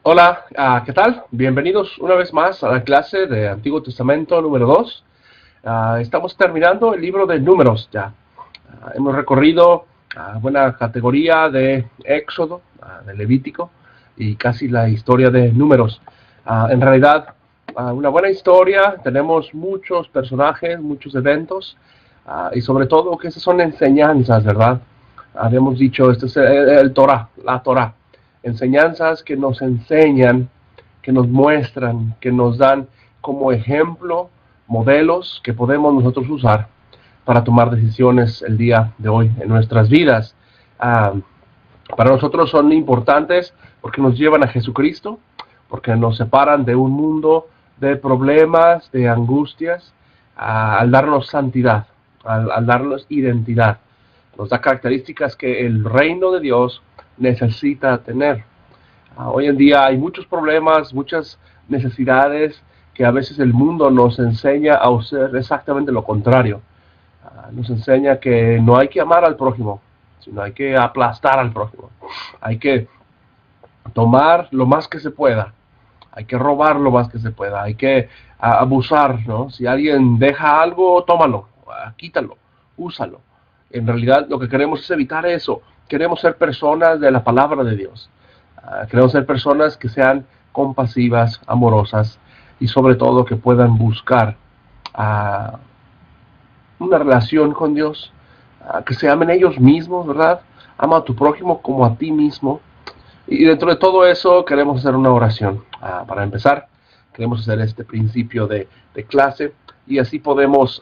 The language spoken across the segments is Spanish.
Hola, ¿qué tal? Bienvenidos una vez más a la clase de Antiguo Testamento número 2. Estamos terminando el libro de Números ya. Hemos recorrido buena categoría de Éxodo, de Levítico y casi la historia de Números. En realidad, una buena historia, tenemos muchos personajes, muchos eventos y sobre todo que esas son enseñanzas, ¿verdad? Habíamos dicho, este es el Torah, la Torah. Enseñanzas que nos enseñan, que nos muestran, que nos dan como ejemplo modelos que podemos nosotros usar para tomar decisiones el día de hoy en nuestras vidas. Ah, para nosotros son importantes porque nos llevan a Jesucristo, porque nos separan de un mundo de problemas, de angustias, al darnos santidad, al darnos identidad. Nos da características que el reino de Dios necesita tener. Hoy en día hay muchos problemas, muchas necesidades que a veces el mundo nos enseña a hacer exactamente lo contrario. Nos enseña que no hay que amar al prójimo, sino hay que aplastar al prójimo. Hay que tomar lo más que se pueda. Hay que robar lo más que se pueda. Hay que abusar, ¿no? Si alguien deja algo, tómalo, quítalo, úsalo. En realidad lo que queremos es evitar eso. Queremos ser personas de la palabra de Dios. Queremos ser personas que sean compasivas, amorosas y sobre todo que puedan buscar una relación con Dios, que se amen ellos mismos, ¿verdad? Ama a tu prójimo como a ti mismo. Y dentro de todo eso queremos hacer una oración. Para empezar, queremos hacer este principio de clase y así podemos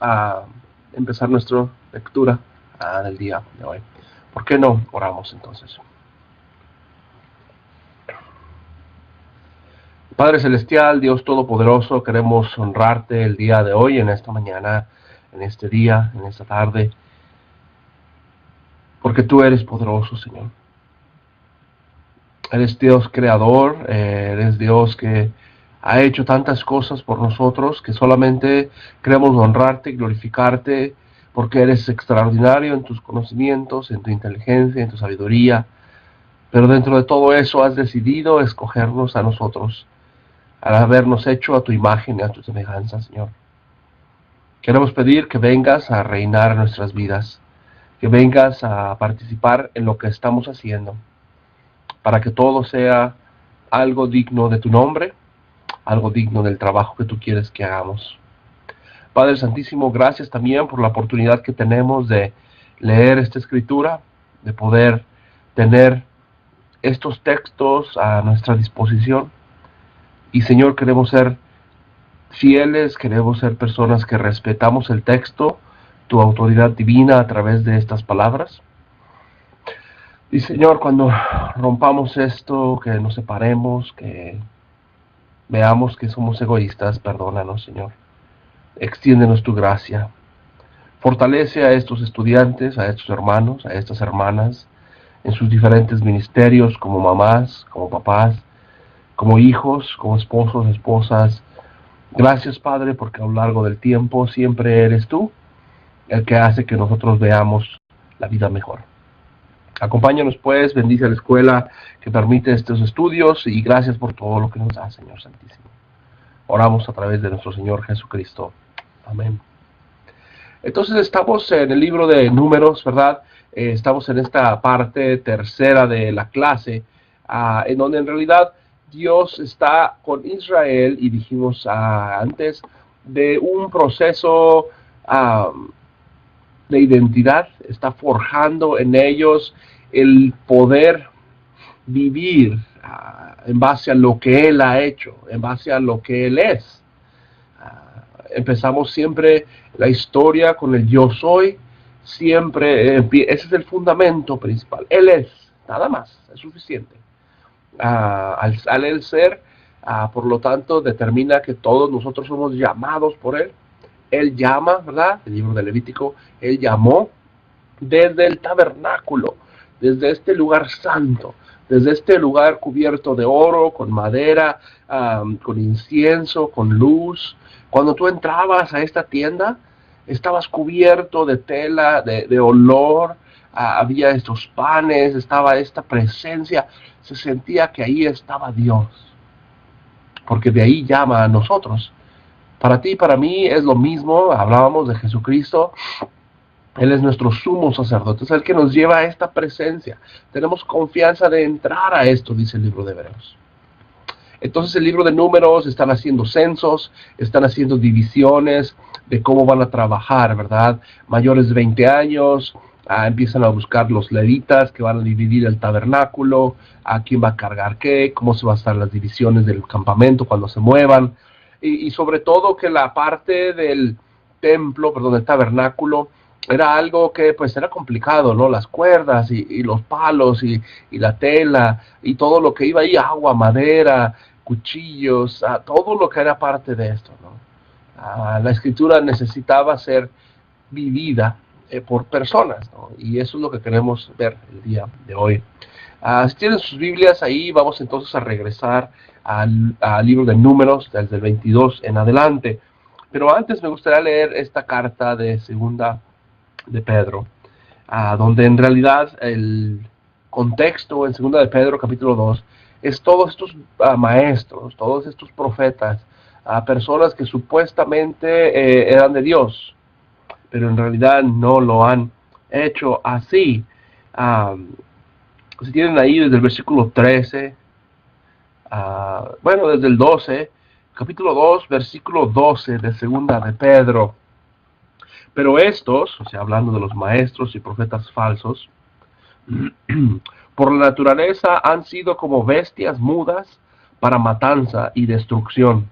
empezar nuestra lectura del día de hoy. ¿Por qué no oramos entonces? Padre Celestial, Dios Todopoderoso, queremos honrarte el día de hoy, en esta mañana, en este día, en esta tarde, porque tú eres poderoso, Señor. Eres Dios creador, eres Dios que ha hecho tantas cosas por nosotros que solamente queremos honrarte y glorificarte porque eres extraordinario en tus conocimientos, en tu inteligencia, en tu sabiduría. Pero dentro de todo eso has decidido escogernos a nosotros, al habernos hecho a tu imagen y a tu semejanza, Señor. Queremos pedir que vengas a reinar en nuestras vidas, que vengas a participar en lo que estamos haciendo, para que todo sea algo digno de tu nombre, algo digno del trabajo que tú quieres que hagamos. Padre Santísimo, gracias también por la oportunidad que tenemos de leer esta escritura, de poder tener estos textos a nuestra disposición. Y Señor, queremos ser fieles, queremos ser personas que respetamos el texto, tu autoridad divina a través de estas palabras. Y Señor, cuando rompamos esto, que nos separemos, que veamos que somos egoístas, perdónanos, Señor. Extiéndenos tu gracia. Fortalece a estos estudiantes, a estos hermanos, a estas hermanas, en sus diferentes ministerios, como mamás, como papás, como hijos, como esposos, esposas. Gracias, Padre, porque a lo largo del tiempo siempre eres tú el que hace que nosotros veamos la vida mejor. Acompáñanos pues, bendice a la escuela que permite estos estudios y gracias por todo lo que nos da, Señor Santísimo. Oramos a través de nuestro Señor Jesucristo. Amén. Entonces estamos en el libro de Números, ¿verdad? Estamos en esta parte tercera de la clase, en donde en realidad Dios está con Israel y dijimos antes de un proceso de identidad, está forjando en ellos el poder vivir en base a lo que Él ha hecho, en base a lo que Él es. Empezamos siempre la historia con el yo soy, siempre, ese es el fundamento principal. Él es, nada más, es suficiente. Al Él ser, por lo tanto, determina que todos nosotros somos llamados por Él. Él llama, ¿verdad? El libro de Levítico, Él llamó desde el tabernáculo, desde este lugar santo, desde este lugar cubierto de oro, con madera, con incienso, con luz. Cuando tú entrabas a esta tienda, estabas cubierto de tela, de olor, había estos panes, estaba esta presencia, se sentía que ahí estaba Dios. porque de ahí llama a nosotros. Para ti y para mí es lo mismo. Hablábamos de Jesucristo. Él es nuestro sumo sacerdote, es el que nos lleva a esta presencia. Tenemos confianza de entrar a esto, dice el libro de Hebreos. Entonces el libro de Números, están haciendo censos, están haciendo divisiones de cómo van a trabajar, ¿verdad? Mayores de 20 años, empiezan a buscar los levitas que van a dividir el tabernáculo, a quién va a cargar qué, cómo se van a estar las divisiones del campamento cuando se muevan, y sobre todo que la parte del templo, perdón, del tabernáculo, era algo que pues era complicado, ¿no? Las cuerdas y los palos y la tela y todo lo que iba ahí, agua, madera, cuchillos, todo lo que era parte de esto, ¿no? La escritura necesitaba ser vivida por personas, ¿no? Y eso es lo que queremos ver el día de hoy. Si tienen sus Biblias ahí, vamos entonces a regresar al libro de Números, desde el 22 en adelante. Pero antes me gustaría leer esta carta de segunda de Pedro, donde en realidad el contexto en segunda de Pedro capítulo 2 es todos estos maestros, todos estos profetas, personas que supuestamente eran de Dios, pero en realidad no lo han hecho así. Si tienen ahí desde el versículo 13, bueno, desde el 12, capítulo 2, versículo 12 de segunda de Pedro. Pero estos, o sea, hablando de los maestros y profetas falsos, por la naturaleza han sido como bestias mudas para matanza y destrucción.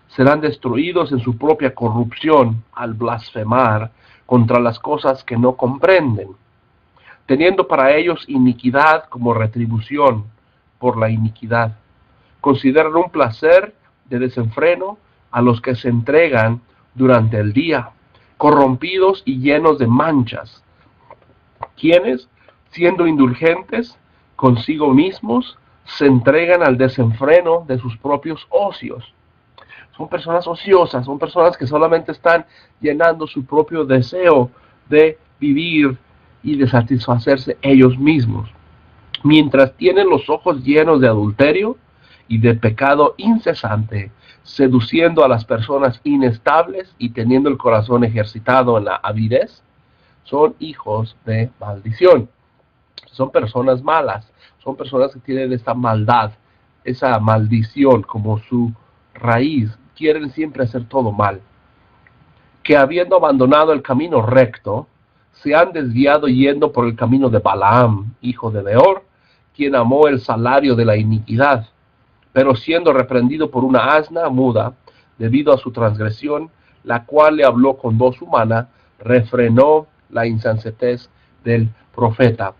Serán destruidos en su propia corrupción al blasfemar contra las cosas que no comprenden, teniendo para ellos iniquidad como retribución por la iniquidad. Consideran un placer de desenfreno a los que se entregan durante el día, corrompidos y llenos de manchas, quienes, siendo indulgentes consigo mismos, se entregan al desenfreno de sus propios ocios. Son personas ociosas, son personas que solamente están llenando su propio deseo de vivir y de satisfacerse ellos mismos, mientras tienen los ojos llenos de adulterio y de pecado incesante, seduciendo a las personas inestables y teniendo el corazón ejercitado en la avidez. Son hijos de maldición. Son personas malas, son personas que tienen esta maldad, esa maldición como su raíz. Quieren siempre hacer todo mal. Que habiendo abandonado el camino recto, se han desviado yendo por el camino de Balaam, hijo de Beor, quien amó el salario de la iniquidad, pero siendo reprendido por una asna muda, debido a su transgresión, la cual le habló con voz humana, refrenó la insensatez del profeta.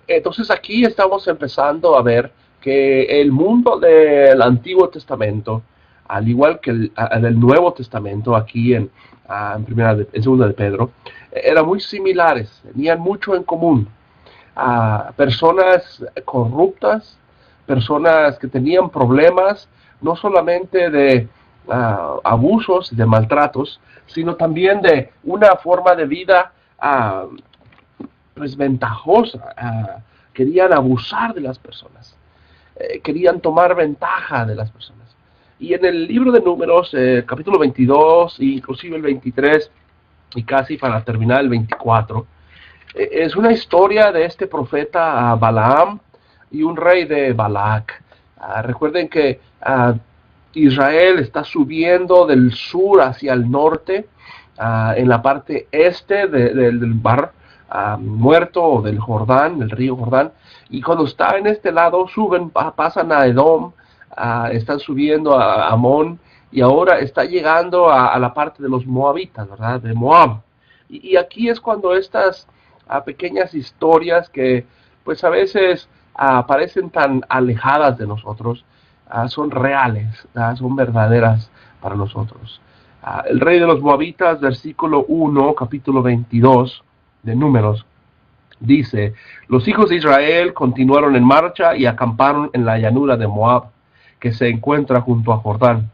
Entonces aquí estamos empezando a ver que el mundo del Antiguo Testamento, al igual que el Nuevo Testamento, aquí en segunda de Pedro, eran muy similares, tenían mucho en común. Personas corruptas, personas que tenían problemas, no solamente de abusos, de maltratos, sino también de una forma de vida pues ventajosa. Querían abusar de las personas, querían tomar ventaja de las personas. Y en el libro de Números, capítulo 22, inclusive el 23, y casi para terminar el 24, es una historia de este profeta Balaam y un rey de Balac. Recuerden que Israel está subiendo del sur hacia el norte, en la parte este del mar muerto o del Jordán, del río Jordán, y cuando está en este lado suben, pasan a Edom, están subiendo a Amón, y ahora está llegando a la parte de los moabitas, ¿verdad? De Moab. Y aquí es cuando estas pequeñas historias que pues a veces parecen tan alejadas de nosotros, son reales, son verdaderas para nosotros. El rey de los moabitas, versículo 1, capítulo 22 de Números, dice: los hijos de Israel continuaron en marcha y acamparon en la llanura de Moab, que se encuentra junto a Jordán.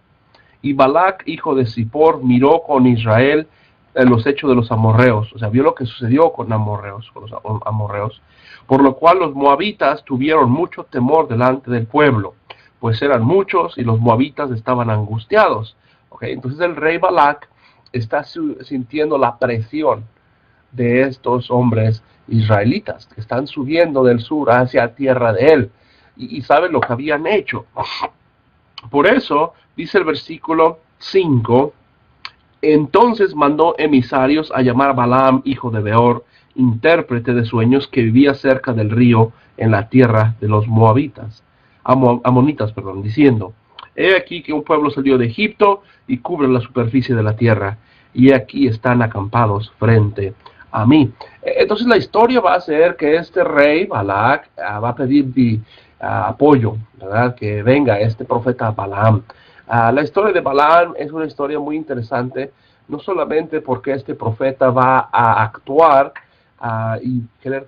Y Balac, hijo de Zippor, miró con Israel los hechos de los amorreos, o sea, vio lo que sucedió con los amorreos, por lo cual los moabitas tuvieron mucho temor delante del pueblo, pues eran muchos y los moabitas estaban angustiados. ¿Okay? Entonces el rey Balac está sintiendo la presión de estos hombres israelitas que están subiendo del sur hacia tierra de él y saben lo que habían hecho. Por eso dice el versículo 5: entonces mandó emisarios a llamar a Balaam, hijo de Beor, intérprete de sueños, que vivía cerca del río en la tierra de los moabitas, amonitas, diciendo: he aquí que un pueblo salió de Egipto y cubre la superficie de la tierra, y aquí están acampados frente a mí. Entonces la historia va a ser que este rey Balac va a pedir apoyo, ¿verdad? Que venga este profeta Balaam. La historia de Balaam es una historia muy interesante, no solamente porque este profeta va a actuar y querer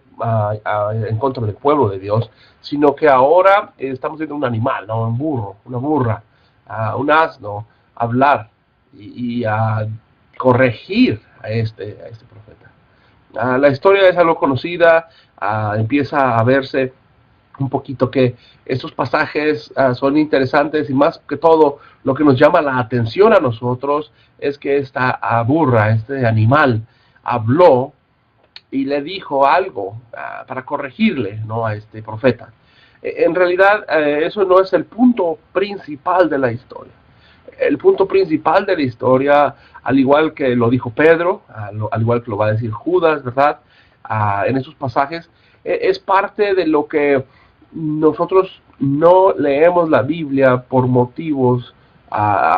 en contra del pueblo de Dios, sino que ahora estamos viendo un animal, ¿no? Un burro, una burra, un asno, hablar y corregir a este profeta. La historia es algo conocida, empieza a verse un poquito que estos pasajes son interesantes, y más que todo lo que nos llama la atención a nosotros es que esta burra, este animal, habló y le dijo algo para corregirle, ¿no?, a este profeta. En realidad eso no es el punto principal de la historia. El punto principal de la historia, al igual que lo dijo Pedro, al igual que lo va a decir Judas, ¿verdad?, en esos pasajes, es parte de lo que nosotros no leemos la Biblia por motivos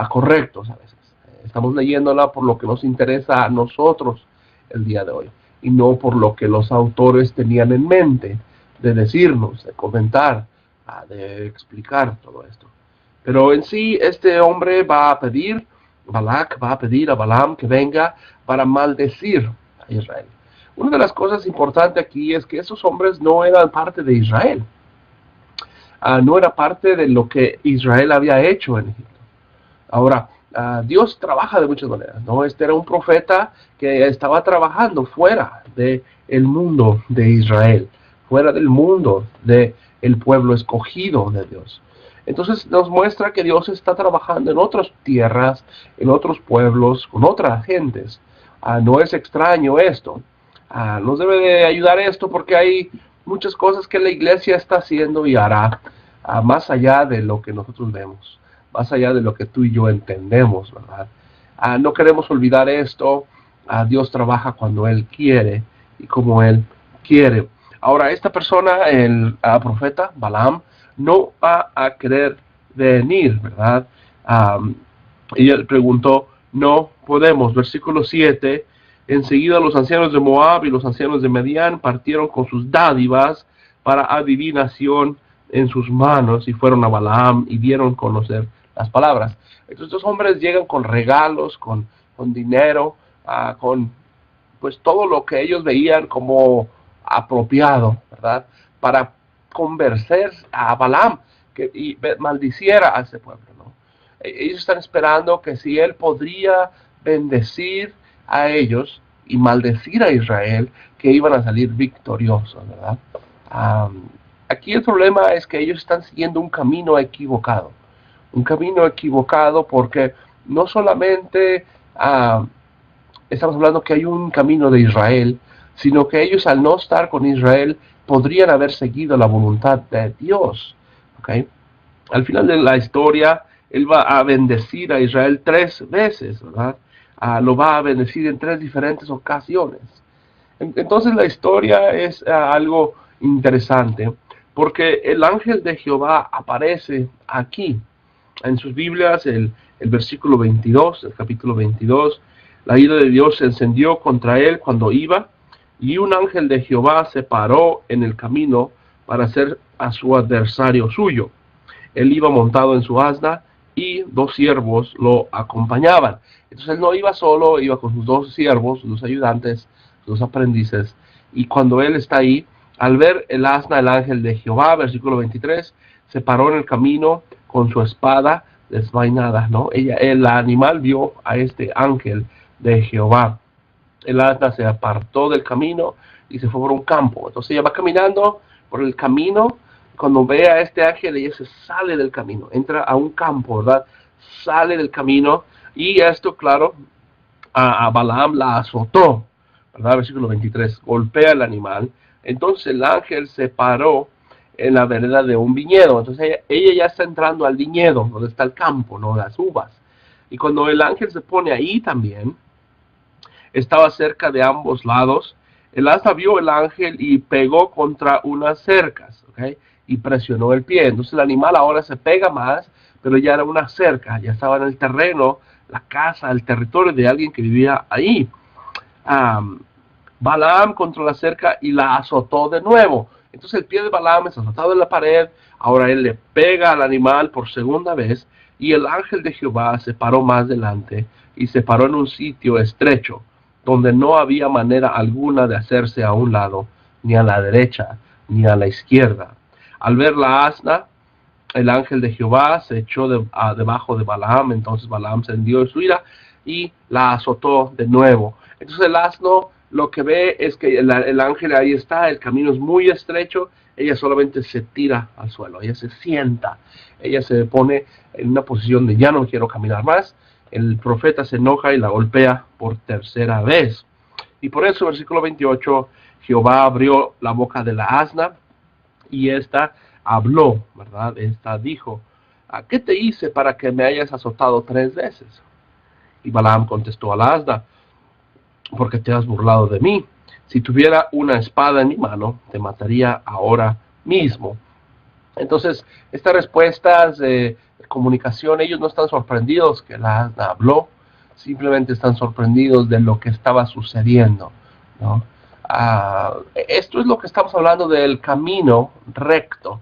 correctos a veces. Estamos leyéndola por lo que nos interesa a nosotros el día de hoy, y no por lo que los autores tenían en mente de decirnos, de comentar, de explicar todo esto. Pero en sí, este hombre va a pedir, Balac va a pedir a Balaam que venga para maldecir a Israel. Una de las cosas importantes aquí es que esos hombres no eran parte de Israel. No era parte de lo que Israel había hecho en Egipto. Ahora, Dios trabaja de muchas maneras, ¿no? Este era un profeta que estaba trabajando fuera del mundo de Israel, fuera del mundo del pueblo escogido de Dios. Entonces nos muestra que Dios está trabajando en otras tierras, en otros pueblos, con otras gentes. No es extraño esto. Nos debe de ayudar esto porque hay muchas cosas que la iglesia está haciendo y hará más allá de lo que nosotros vemos, más allá de lo que tú y yo entendemos, ¿verdad? No queremos olvidar esto. Dios trabaja cuando Él quiere y como Él quiere. Ahora, esta persona, el profeta Balaam, no va a querer venir, ¿verdad? Y él preguntó: no podemos. Versículo 7: enseguida los ancianos de Moab y los ancianos de Medián partieron con sus dádivas para adivinación en sus manos, y fueron a Balaam y dieron a conocer las palabras. Entonces estos hombres llegan con regalos, con dinero, con pues todo lo que ellos veían como apropiado, ¿verdad?, para convencer a Balaam y maldiciera a ese pueblo, ¿no? Ellos están esperando que si él podría bendecir a ellos y maldecir a Israel, que iban a salir victoriosos, ¿verdad? Aquí el problema es que ellos están siguiendo un camino equivocado porque no solamente estamos hablando que hay un camino de Israel, sino que ellos, al no estar con Israel, podrían haber seguido la voluntad de Dios. ¿Okay? Al final de la historia, Él va a bendecir a Israel 3 veces, ¿verdad? Lo va a bendecir en 3 diferentes ocasiones. Entonces la historia es algo interesante, porque el ángel de Jehová aparece aquí. En sus Biblias, el versículo 22, el capítulo 22, la ira de Dios se encendió contra él cuando iba, y un ángel de Jehová se paró en el camino para ser a su adversario suyo. Él iba montado en su asna y 2 siervos lo acompañaban. Entonces él no iba solo, iba con sus 2 siervos, sus ayudantes, sus aprendices. Y cuando él está ahí, al ver el asna, el ángel de Jehová, versículo 23, se paró en el camino con su espada desvainada, ¿no? El animal vio a este ángel de Jehová. El asna se apartó del camino y se fue por un campo. Entonces ella va caminando por el camino cuando ve a este ángel, ella se sale del camino, entra a un campo, ¿verdad? Sale del camino, y esto, claro, a Balaam la azotó, ¿verdad? Versículo 23, golpea al animal. Entonces el ángel se paró en la vereda de un viñedo. Entonces ella ya está entrando al viñedo, donde está el campo, ¿no? Las uvas. Y cuando el ángel se pone ahí también, estaba cerca de ambos lados. El asna vio el ángel y pegó contra unas cercas, ¿ok? Y presionó el pie. Entonces el animal ahora se pega más, pero ya era una cerca, ya estaba en el terreno, la casa, el territorio de alguien que vivía ahí. Balaam contra la cerca y la azotó de nuevo. Entonces el pie de Balaam es azotado en la pared. Ahora él le pega al animal por segunda vez, y el ángel de Jehová se paró más delante y se paró en un sitio estrecho, donde no había manera alguna de hacerse a un lado, ni a la derecha, ni a la izquierda. Al ver la asna, el ángel de Jehová se echó debajo de Balaam. Entonces Balaam se hendió en su ira y la azotó de nuevo. Entonces el asno lo que ve es que el ángel ahí está, el camino es muy estrecho, ella solamente se tira al suelo, ella se sienta, ella se pone en una posición de ya no quiero caminar más. El profeta se enoja y la golpea por tercera vez. Y por eso, versículo 28, Jehová abrió la boca de la asna, y esta habló, ¿verdad? Esta dijo, ¿a qué te hice para que me hayas azotado 3 veces? Y Balaam contestó al asna, porque te has burlado de mí. Si tuviera una espada en mi mano, te mataría ahora mismo. Entonces, estas respuestas de comunicación, ellos no están sorprendidos que la asna habló, simplemente están sorprendidos de lo que estaba sucediendo, ¿no? Esto es lo que estamos hablando del camino recto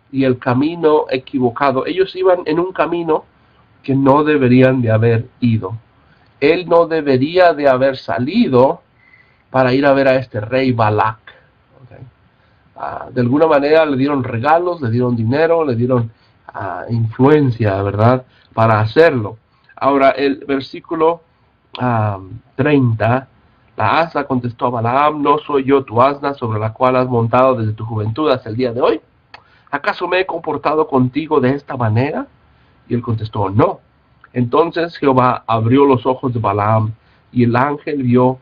y el camino equivocado. Ellos iban en un camino que no deberían de haber ido. Él no debería de haber salido para ir a ver a este rey Balac. ¿Okay? De alguna manera le dieron regalos, le dieron dinero, le dieron influencia, ¿verdad?, para hacerlo. Ahora, el versículo 30, la asna contestó a Balaam, ¿no soy yo tu asna sobre la cual has montado desde tu juventud hasta el día de hoy? ¿Acaso me he comportado contigo de esta manera? Y él contestó, no. Entonces Jehová abrió los ojos de Balaam, y el ángel vio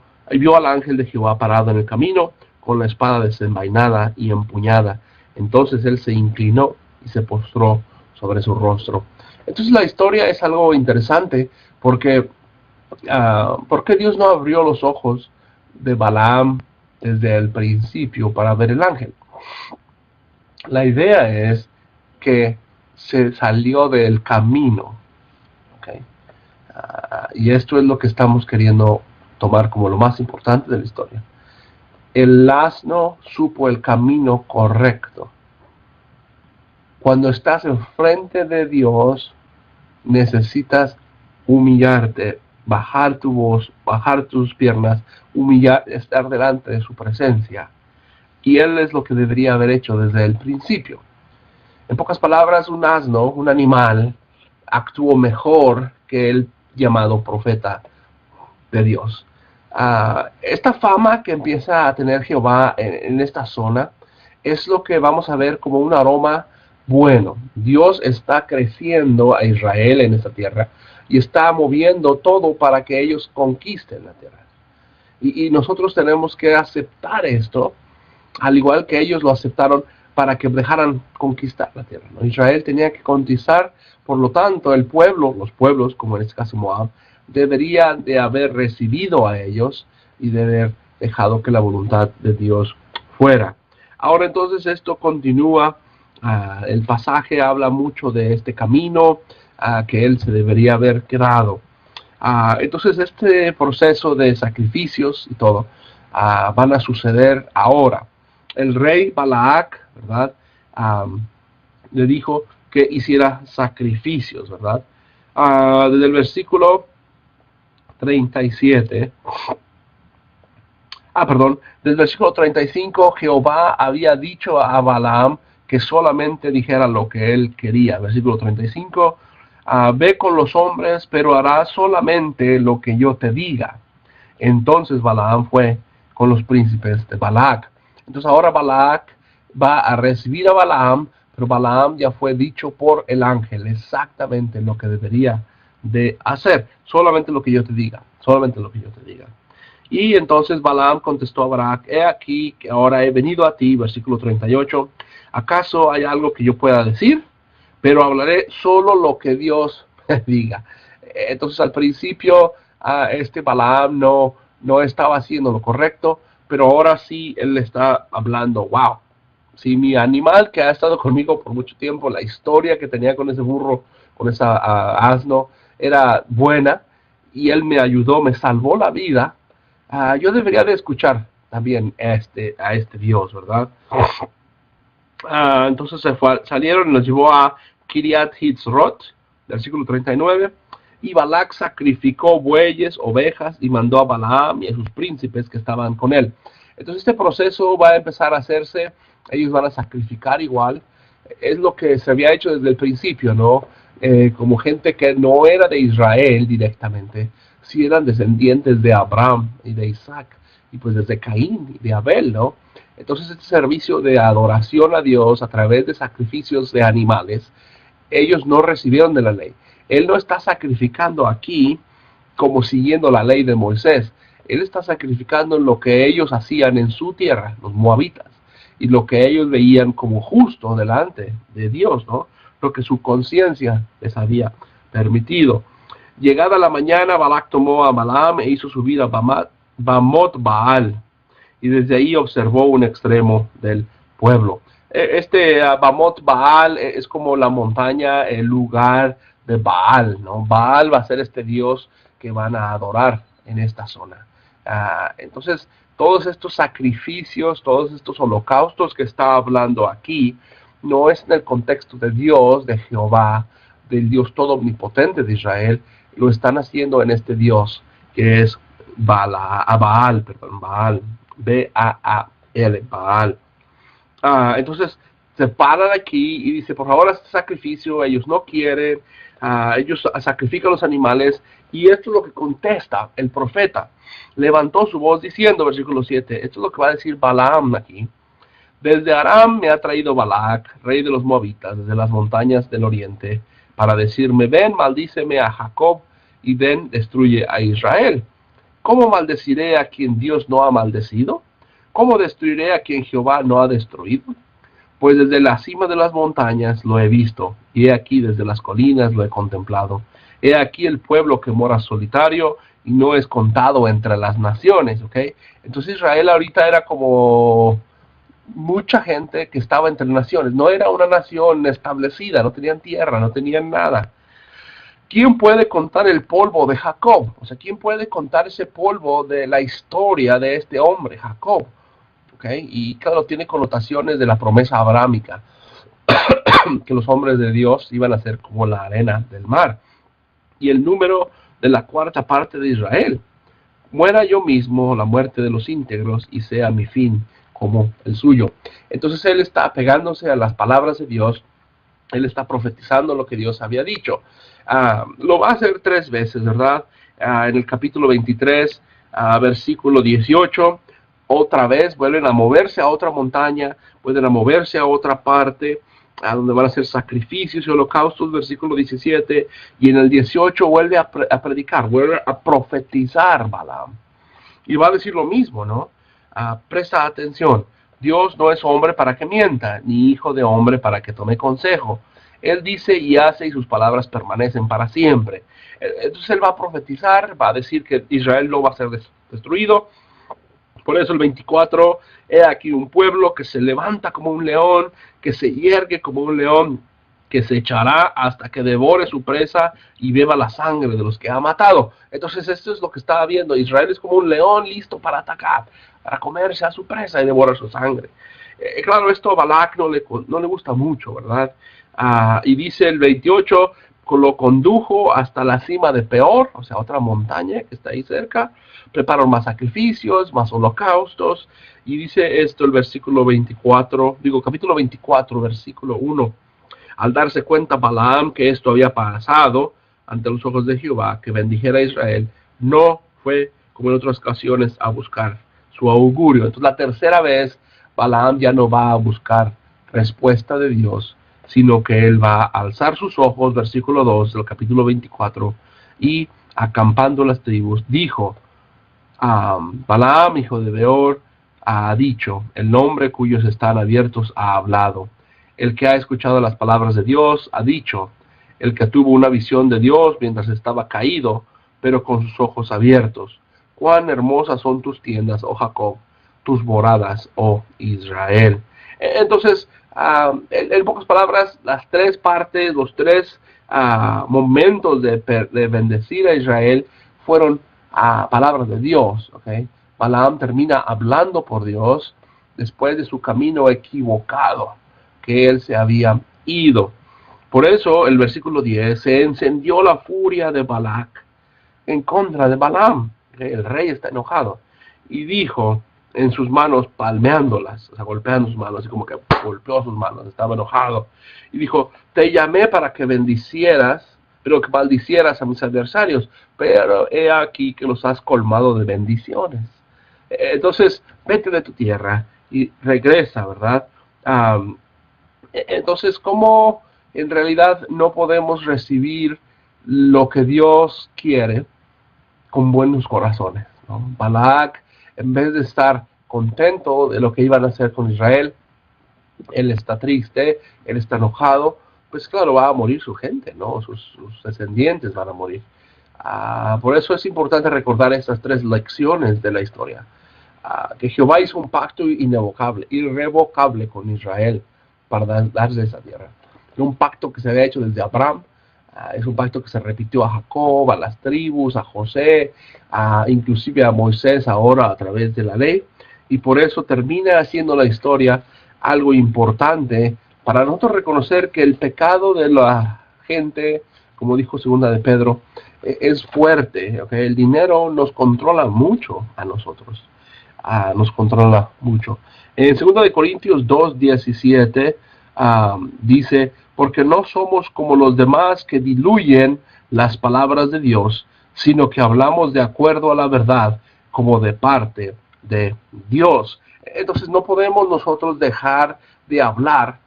al ángel de Jehová parado en el camino, con la espada desenvainada y empuñada. Entonces él se inclinó y se postró sobre su rostro. Entonces la historia es algo interesante, porque ¿por qué Dios no abrió los ojos de Balaam desde el principio para ver el ángel? La idea es que se salió del camino, ¿okay? Y esto es lo que estamos queriendo tomar como lo más importante de la historia. El asno supo el camino correcto. Cuando estás enfrente de Dios, necesitas humillarte, bajar tu voz, bajar tus piernas, humillar, estar delante de su presencia. Y él es lo que debería haber hecho desde el principio. En pocas palabras, un asno, un animal, actuó mejor que el llamado profeta de Dios. Esta fama que empieza a tener Jehová en esta zona es lo que vamos a ver como un aroma bueno. Dios está creciendo a Israel en esta tierra y está moviendo todo para que ellos conquisten la tierra. Y nosotros tenemos que aceptar esto, al igual que ellos lo aceptaron para que dejaran conquistar la tierra, ¿no? Israel tenía que conquistar, por lo tanto, el pueblo, los pueblos, como en este caso Moab, deberían de haber recibido a ellos y de haber dejado que la voluntad de Dios fuera. Ahora entonces esto continúa, el pasaje habla mucho de este camino que él se debería haber quedado. Entonces este proceso de sacrificios y todo van a suceder ahora. El rey Balac, ¿verdad?, le dijo que hiciera sacrificios, ¿verdad? Desde el versículo 37, desde el versículo 35, Jehová había dicho a Balaam que solamente dijera lo que él quería. Versículo 35, ve con los hombres, pero harás solamente lo que yo te diga. Entonces Balaam fue con los príncipes de Balac. Entonces ahora Balac va a recibir a Balaam pero Balaam ya fue dicho por el ángel exactamente lo que debería de hacer, solamente lo que yo te diga, solamente lo que yo te diga. Y entonces Balaam contestó a Balac: he aquí que ahora he venido a ti, versículo 38, ¿acaso hay algo que yo pueda decir? Pero hablaré solo lo que Dios me diga. Entonces al principio este Balaam no estaba haciendo lo correcto, pero ahora sí él está hablando. Wow, si mi animal que ha estado conmigo por mucho tiempo, la historia que tenía con ese burro, con ese asno, era buena, y él me ayudó, me salvó la vida, yo debería de escuchar también a este Dios, ¿verdad? Entonces salieron y los llevó a Kiriat Hitzrot, versículo 39, y Balac sacrificó bueyes, ovejas, y mandó a Balaam y a sus príncipes que estaban con él. Entonces este proceso va a empezar a hacerse, ellos van a sacrificar igual, es lo que se había hecho desde el principio, ¿no? Como gente que no era de Israel directamente, sí eran descendientes de Abraham y de Isaac, y pues desde Caín y de Abel, ¿no? Entonces este servicio de adoración a Dios a través de sacrificios de animales, ellos no recibieron de la ley. Él no está sacrificando aquí como siguiendo la ley de Moisés. Él está sacrificando lo que ellos hacían en su tierra, los moabitas, y lo que ellos veían como justo delante de Dios, ¿no? Lo que su conciencia les había permitido. Llegada la mañana, Balac tomó a Balaam e hizo subir a Bamot Baal, y desde ahí observó un extremo del pueblo. Bamot Baal es como la montaña, el lugar de Baal, ¿no? Baal va a ser este dios que van a adorar en esta zona. Entonces, todos estos sacrificios, todos estos holocaustos que está hablando aquí, no es en el contexto de Dios, de Jehová, del Dios todo omnipotente de Israel, lo están haciendo en este Dios que es Baal, B-A-A-L, Baal. Entonces se paran aquí y dice: por favor, este sacrificio, ellos no quieren, ellos sacrifican los animales, y esto es lo que contesta el profeta. Levantó su voz diciendo, versículo 7, esto es lo que va a decir Balaam aquí: desde Aram me ha traído Balac, rey de los moabitas, desde las montañas del oriente, para decirme: ven, maldíceme a Jacob, y ven, destruye a Israel. ¿Cómo maldeciré a quien Dios no ha maldecido? ¿Cómo destruiré a quien Jehová no ha destruido? Pues desde la cima de las montañas lo he visto, y he aquí desde las colinas lo he contemplado. He aquí el pueblo que mora solitario, y no es contado entre las naciones, ¿ok? Entonces Israel ahorita era como mucha gente que estaba entre naciones, no era una nación establecida, no tenían tierra, no tenían nada. ¿Quién puede contar el polvo de Jacob? O sea, ¿quién puede contar ese polvo de la historia de este hombre, Jacob? ¿Okay? Y claro, tiene connotaciones de la promesa abrámica, que los hombres de Dios iban a ser como la arena del mar. Y el número de la cuarta parte de Israel. Muera yo mismo la muerte de los íntegros, y sea mi fin como el suyo. Entonces él está pegándose a las palabras de Dios, él está profetizando lo que Dios había dicho. Lo va a hacer 3 veces, ¿verdad? En el capítulo 23, versículo 18, otra vez vuelven a moverse a otra montaña, vuelven a moverse a otra parte, a donde van a hacer sacrificios y holocaustos, versículo 17, y en el 18 vuelve a predicar, vuelve a profetizar Balaam. Y va a decir lo mismo, ¿no? Presta atención. Dios no es hombre para que mienta, ni hijo de hombre para que tome consejo. Él dice y hace, y sus palabras permanecen para siempre. Entonces él va a profetizar, va a decir que Israel no va a ser destruido. Por eso el 24, he aquí un pueblo que se levanta como un león, que se yergue como un león, que se echará hasta que devore su presa y beba la sangre de los que ha matado. Entonces esto es lo que estaba viendo. Israel es como un león listo para atacar, para comerse a su presa y devorar su sangre. Claro, esto a Balac no le gusta mucho, ¿verdad? Y dice el 28, lo condujo hasta la cima de Peor, o sea, otra montaña que está ahí cerca. Prepararon más sacrificios, más holocaustos. Y dice esto el versículo 24, capítulo 24, versículo 1. Al darse cuenta Balaam que esto había pasado ante los ojos de Jehová, que bendijera a Israel, no fue como en otras ocasiones a buscar su augurio. Entonces la tercera vez Balaam ya no va a buscar respuesta de Dios, sino que él va a alzar sus ojos, versículo 2 del capítulo 24, y acampando las tribus, dijo, Balaam, hijo de Beor, ha dicho, el nombre cuyos están abiertos ha hablado. El que ha escuchado las palabras de Dios ha dicho, el que tuvo una visión de Dios mientras estaba caído, pero con sus ojos abiertos. Cuán hermosas son tus tiendas, oh Jacob, tus moradas, oh Israel. Entonces, en pocas palabras, las tres partes, los tres momentos de bendecir a Israel fueron palabras de Dios. ¿Okay? Balaam termina hablando por Dios después de su camino equivocado, que él se había ido. Por eso el versículo 10, se encendió la furia de Balac en contra de Balaam. El rey está enojado. Y dijo en sus manos, palmeándolas, o sea, golpeando sus manos, así como que golpeó sus manos, estaba enojado. Y dijo, te llamé para que bendicieras, pero que maldicieras a mis adversarios, pero he aquí que los has colmado de bendiciones. Entonces, vete de tu tierra y regresa, ¿verdad? Entonces, ¿cómo en realidad no podemos recibir lo que Dios quiere con buenos corazones, ¿no? Balac, en vez de estar contento de lo que iban a hacer con Israel, él está triste, él está enojado, pues claro, va a morir su gente, ¿no? Sus descendientes van a morir. Por eso es importante recordar estas tres lecciones de la historia. Que Jehová hizo un pacto irrevocable con Israel para darle esa tierra. Un pacto que se había hecho desde Abraham, es un pacto que se repitió a Jacob, a las tribus, a José, inclusive a Moisés ahora a través de la ley, y por eso termina haciendo la historia algo importante para nosotros reconocer que el pecado de la gente, como dijo segunda de Pedro, es fuerte, ¿okay? El dinero nos controla mucho a nosotros, nos controla mucho. En 2 de Corintios 2:17 dice, porque no somos como los demás que diluyen las palabras de Dios, sino que hablamos de acuerdo a la verdad, como de parte de Dios. Entonces no podemos nosotros dejar de hablar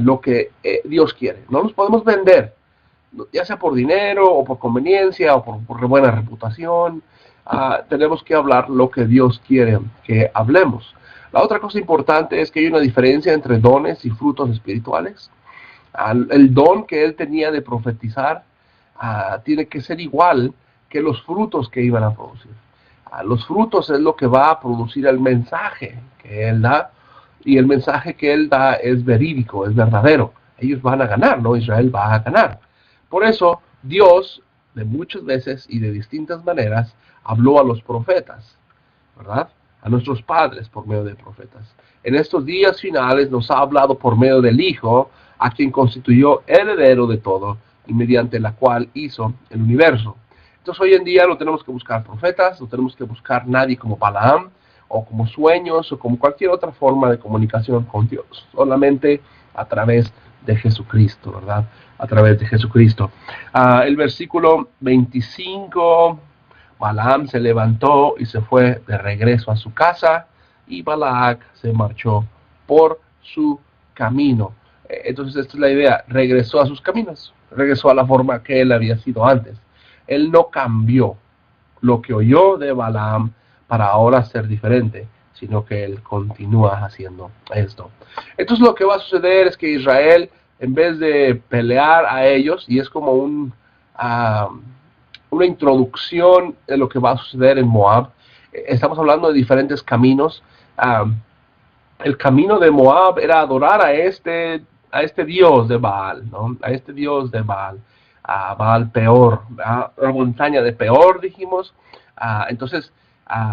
lo que Dios quiere. No nos podemos vender, ya sea por dinero o por conveniencia o por buena reputación. Tenemos que hablar lo que Dios quiere que hablemos. La otra cosa importante es que hay una diferencia entre dones y frutos espirituales. El don que él tenía de profetizar tiene que ser igual que los frutos que iban a producir. Los frutos es lo que va a producir el mensaje que él da, y el mensaje que él da es verídico, es verdadero. Ellos van a ganar, ¿no? Israel va a ganar. Por eso Dios, de muchas veces y de distintas maneras, habló a los profetas, ¿verdad? A nuestros padres por medio de profetas. En estos días finales nos ha hablado por medio del Hijo, a quien constituyó heredero de todo y mediante la cual hizo el universo. Entonces hoy en día no tenemos que buscar profetas, no tenemos que buscar nadie como Balaam, o como sueños, o como cualquier otra forma de comunicación con Dios, solamente a través de Jesucristo, ¿verdad? A través de Jesucristo. El versículo 25, Balaam se levantó y se fue de regreso a su casa, y Balac se marchó por su camino. Entonces esta es la idea, regresó a sus caminos, regresó a la forma que él había sido antes. Él no cambió lo que oyó de Balaam para ahora ser diferente, sino que él continúa haciendo esto. Entonces lo que va a suceder es que Israel, en vez de pelear a ellos, y es como una introducción de lo que va a suceder en Moab, estamos hablando de diferentes caminos. El camino de Moab era adorar a este dios de Baal, ¿no? A este dios de Baal, a Baal Peor, la montaña de Peor, dijimos. Entonces,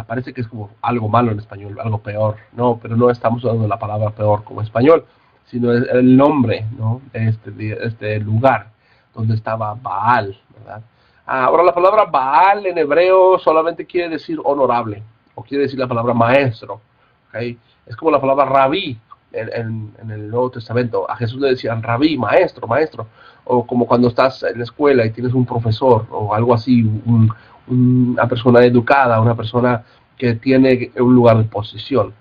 parece que es como algo malo en español, algo peor, no, pero no estamos usando la palabra peor como español, sino el nombre, ¿no? De este lugar donde estaba Baal, ¿verdad? Ahora, la palabra Baal en hebreo solamente quiere decir honorable, o quiere decir la palabra maestro, ¿okay? Es como la palabra rabí en el Nuevo Testamento. A Jesús le decían rabí, maestro, maestro. O como cuando estás en la escuela y tienes un profesor o algo así, una persona educada, una persona que tiene un lugar de posición,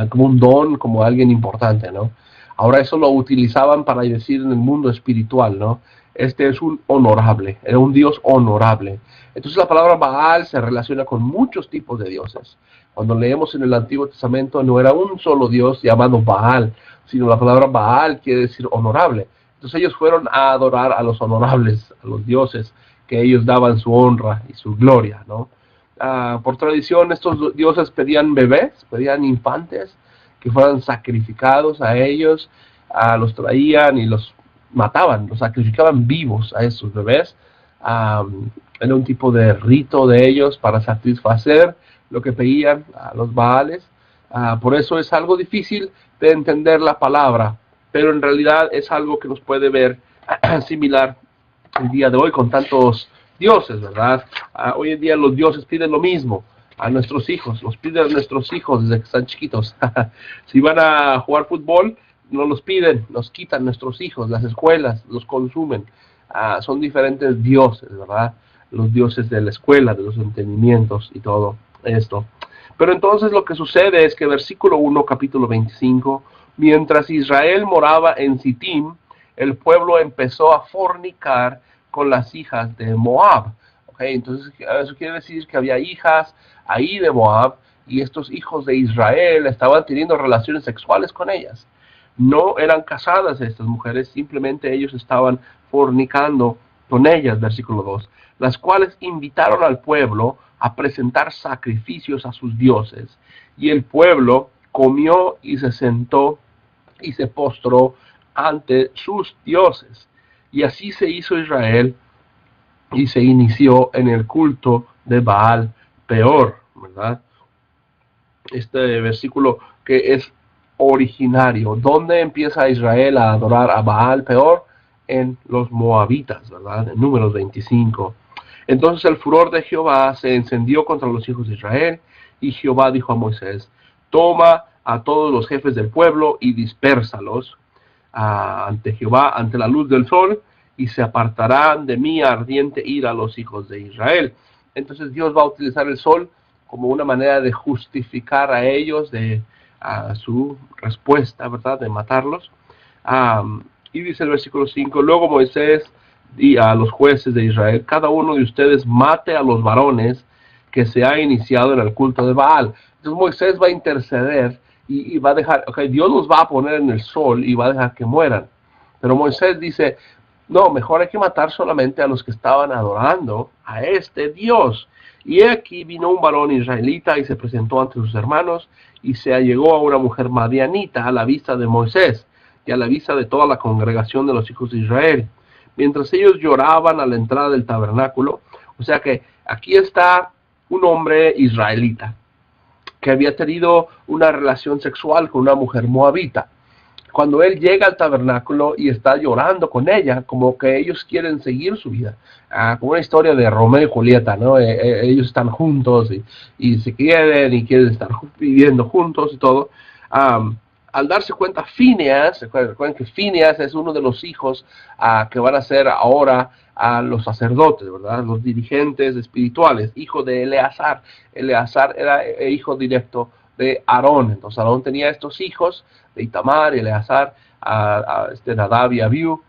como un don, como alguien importante, ¿no? Ahora eso lo utilizaban para decir en el mundo espiritual, ¿no? Este es un honorable, era un Dios honorable. Entonces la palabra Baal se relaciona con muchos tipos de dioses. Cuando leemos en el Antiguo Testamento no era un solo Dios llamado Baal, sino la palabra Baal quiere decir honorable. Entonces ellos fueron a adorar a los honorables, a los dioses, que ellos daban su honra y su gloria, ¿no? Por tradición estos dioses pedían bebés, pedían infantes, que fueran sacrificados a ellos, los traían y los mataban, los sacrificaban vivos a esos bebés. Era un tipo de rito de ellos para satisfacer lo que pedían a los Baales. Por eso es algo difícil de entender la palabra, pero en realidad es algo que nos puede ver similar el día de hoy con tantos dioses, ¿verdad? Hoy en día los dioses piden lo mismo a nuestros hijos, los piden a nuestros hijos desde que están chiquitos. Si van a jugar fútbol, no los piden, nos quitan nuestros hijos, las escuelas los consumen. Son diferentes dioses, ¿verdad? Los dioses de la escuela, de los entendimientos y todo esto. Pero entonces lo que sucede es que versículo 1, capítulo 25, mientras Israel moraba en Sittim, el pueblo empezó a fornicar con las hijas de Moab. ¿Okay? Entonces eso quiere decir que había hijas ahí de Moab y estos hijos de Israel estaban teniendo relaciones sexuales con ellas. No eran casadas estas mujeres, simplemente ellos estaban fornicando con ellas, versículo 2, las cuales invitaron al pueblo a presentar sacrificios a sus dioses. Y el pueblo comió y se sentó y se postró ante sus dioses. Y así se hizo Israel y se inició en el culto de Baal Peor, ¿verdad? Este versículo que es originario. ¿Dónde empieza Israel a adorar a Baal Peor? En los moabitas, ¿verdad? En Números 25. Entonces el furor de Jehová se encendió contra los hijos de Israel, y Jehová dijo a Moisés: toma a todos los jefes del pueblo y dispérsalos ante Jehová, ante la luz del sol, y se apartarán de mí ardiente ira a los hijos de Israel. Entonces Dios va a utilizar el sol como una manera de justificar a ellos de su respuesta, ¿verdad? De matarlos. Y dice el versículo 5, luego Moisés y a los jueces de Israel: cada uno de ustedes mate a los varones que se ha iniciado en el culto de Baal. Entonces Moisés va a interceder y va a dejar, Dios los va a poner en el sol y va a dejar que mueran. Pero Moisés dice: no, mejor hay que matar solamente a los que estaban adorando a este Dios. Y aquí vino un varón israelita y se presentó ante sus hermanos y se allegó a una mujer madianita a la vista de Moisés y a la vista de toda la congregación de los hijos de Israel, mientras ellos lloraban a la entrada del tabernáculo. O sea que aquí está un hombre israelita que había tenido una relación sexual con una mujer moabita. Cuando él llega al tabernáculo y está llorando con ella, como que ellos quieren seguir su vida, como una historia de Romeo y Julieta, ¿no? Ellos están juntos y se quieren y quieren estar viviendo juntos y todo. Al darse cuenta, Fineas, recuerden que Fineas es uno de los hijos que van a ser ahora los sacerdotes, ¿verdad? Los dirigentes espirituales, hijo de Eleazar. Eleazar era hijo directo de Aarón. Entonces Aarón tenía estos hijos de Itamar, Eleazar, Nadab y Abiú.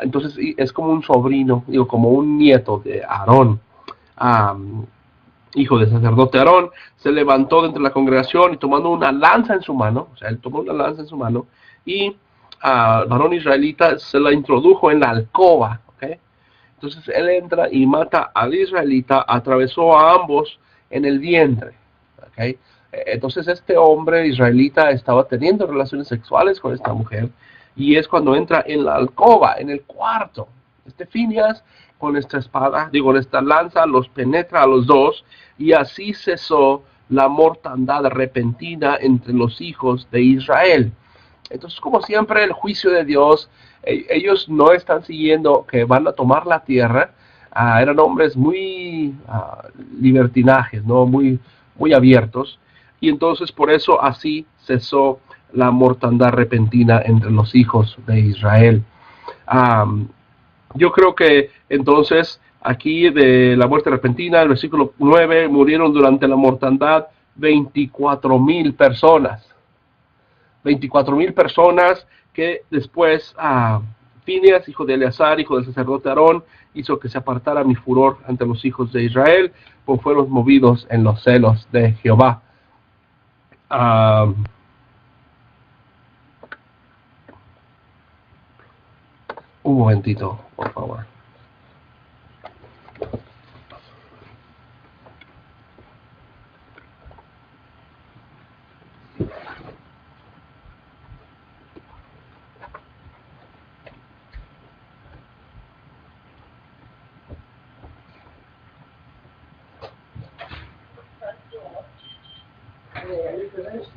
Entonces es como un sobrino, digo, como un nieto de Aarón. Hijo del sacerdote Aarón, se levantó de entre la congregación y tomando una lanza en su mano, o sea, él tomó una lanza en su mano, y varón israelita se la introdujo en la alcoba, ¿okay? Entonces él entra y mata al israelita, atravesó a ambos en el vientre, ¿okay? Entonces este hombre israelita estaba teniendo relaciones sexuales con esta mujer, y es cuando entra en la alcoba, en el cuarto. Fineas con esta espada, con esta lanza, los penetra a los dos, y así cesó la mortandad repentina entre los hijos de Israel. Entonces, como siempre, el juicio de Dios, ellos no están siguiendo que van a tomar la tierra. Eran hombres muy libertinajes, ¿no? Muy abiertos, y entonces por eso así cesó la mortandad repentina entre los hijos de Israel. Yo creo que entonces aquí de la muerte repentina, el versículo 9, murieron durante la mortandad 24,000 personas. 24,000 personas que después Fineas, hijo de Eleazar, hijo del sacerdote Aarón, hizo que se apartara mi furor ante los hijos de Israel, pues fueron movidos en los celos de Jehová. Un momentito, por favor.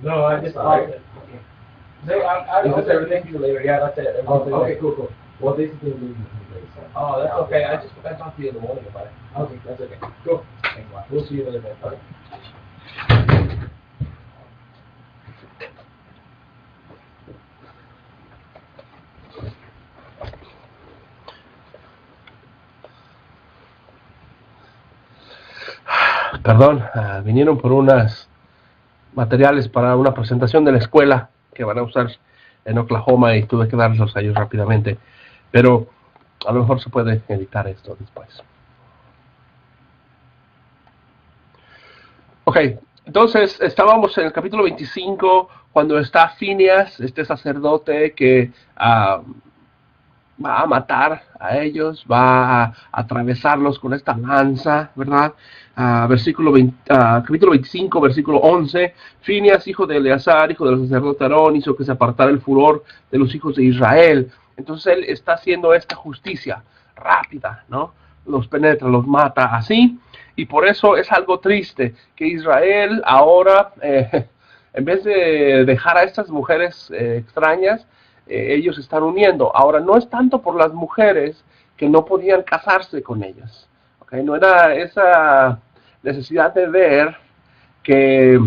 No, I just paused it. No, Is this everything? Later. Yeah, that's it. Okay, cool. Well, this is the movie. Oh, that's okay. I talked to you in the morning about it. Okay, that's okay. Cool. Thanks a lot. We'll see you later. Bye. Perdón, vinieron por unas materiales para una presentación de la escuela que van a usar en Oklahoma y tuve que darlos a ellos rápidamente, pero a lo mejor se puede editar esto después. Ok, entonces estábamos en el capítulo 25 cuando está Fineas, este sacerdote que va a matar a ellos, va a atravesarlos con esta lanza, ¿verdad? Capítulo 25, versículo 11, Fineas, hijo de Eleazar, hijo del sacerdote Aarón, hizo que se apartara el furor de los hijos de Israel. Entonces él está haciendo esta justicia rápida, ¿no? Los penetra, los mata así, y por eso es algo triste que Israel ahora, en vez de dejar a estas mujeres extrañas, ellos se están uniendo. Ahora, no es tanto por las mujeres que no podían casarse con ellas, ¿okay? No era esa necesidad de ver que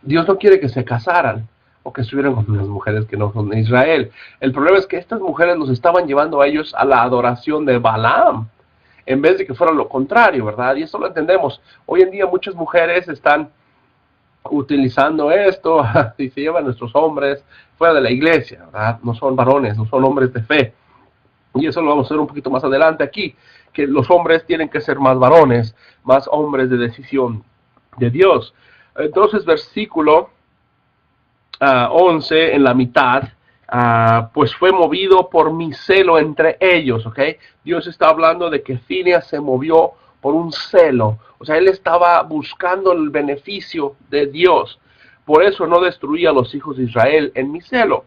Dios no quiere que se casaran o que estuvieran con las mujeres que no son de Israel. El problema es que estas mujeres los estaban llevando a ellos a la adoración de Balaam, en vez de que fuera lo contrario, ¿verdad? Y eso lo entendemos. Hoy en día muchas mujeres están utilizando esto y se llevan a nuestros hombres fuera de la iglesia, ¿verdad? No son varones, no son hombres de fe. Y eso lo vamos a ver un poquito más adelante aquí, que los hombres tienen que ser más varones, más hombres de decisión de Dios. Entonces, versículo 11, en la mitad, pues fue movido por mi celo entre ellos, ¿ok? Dios está hablando de que Fineas se movió por un celo, o sea, él estaba buscando el beneficio de Dios. Por eso no destruía a los hijos de Israel en mi celo.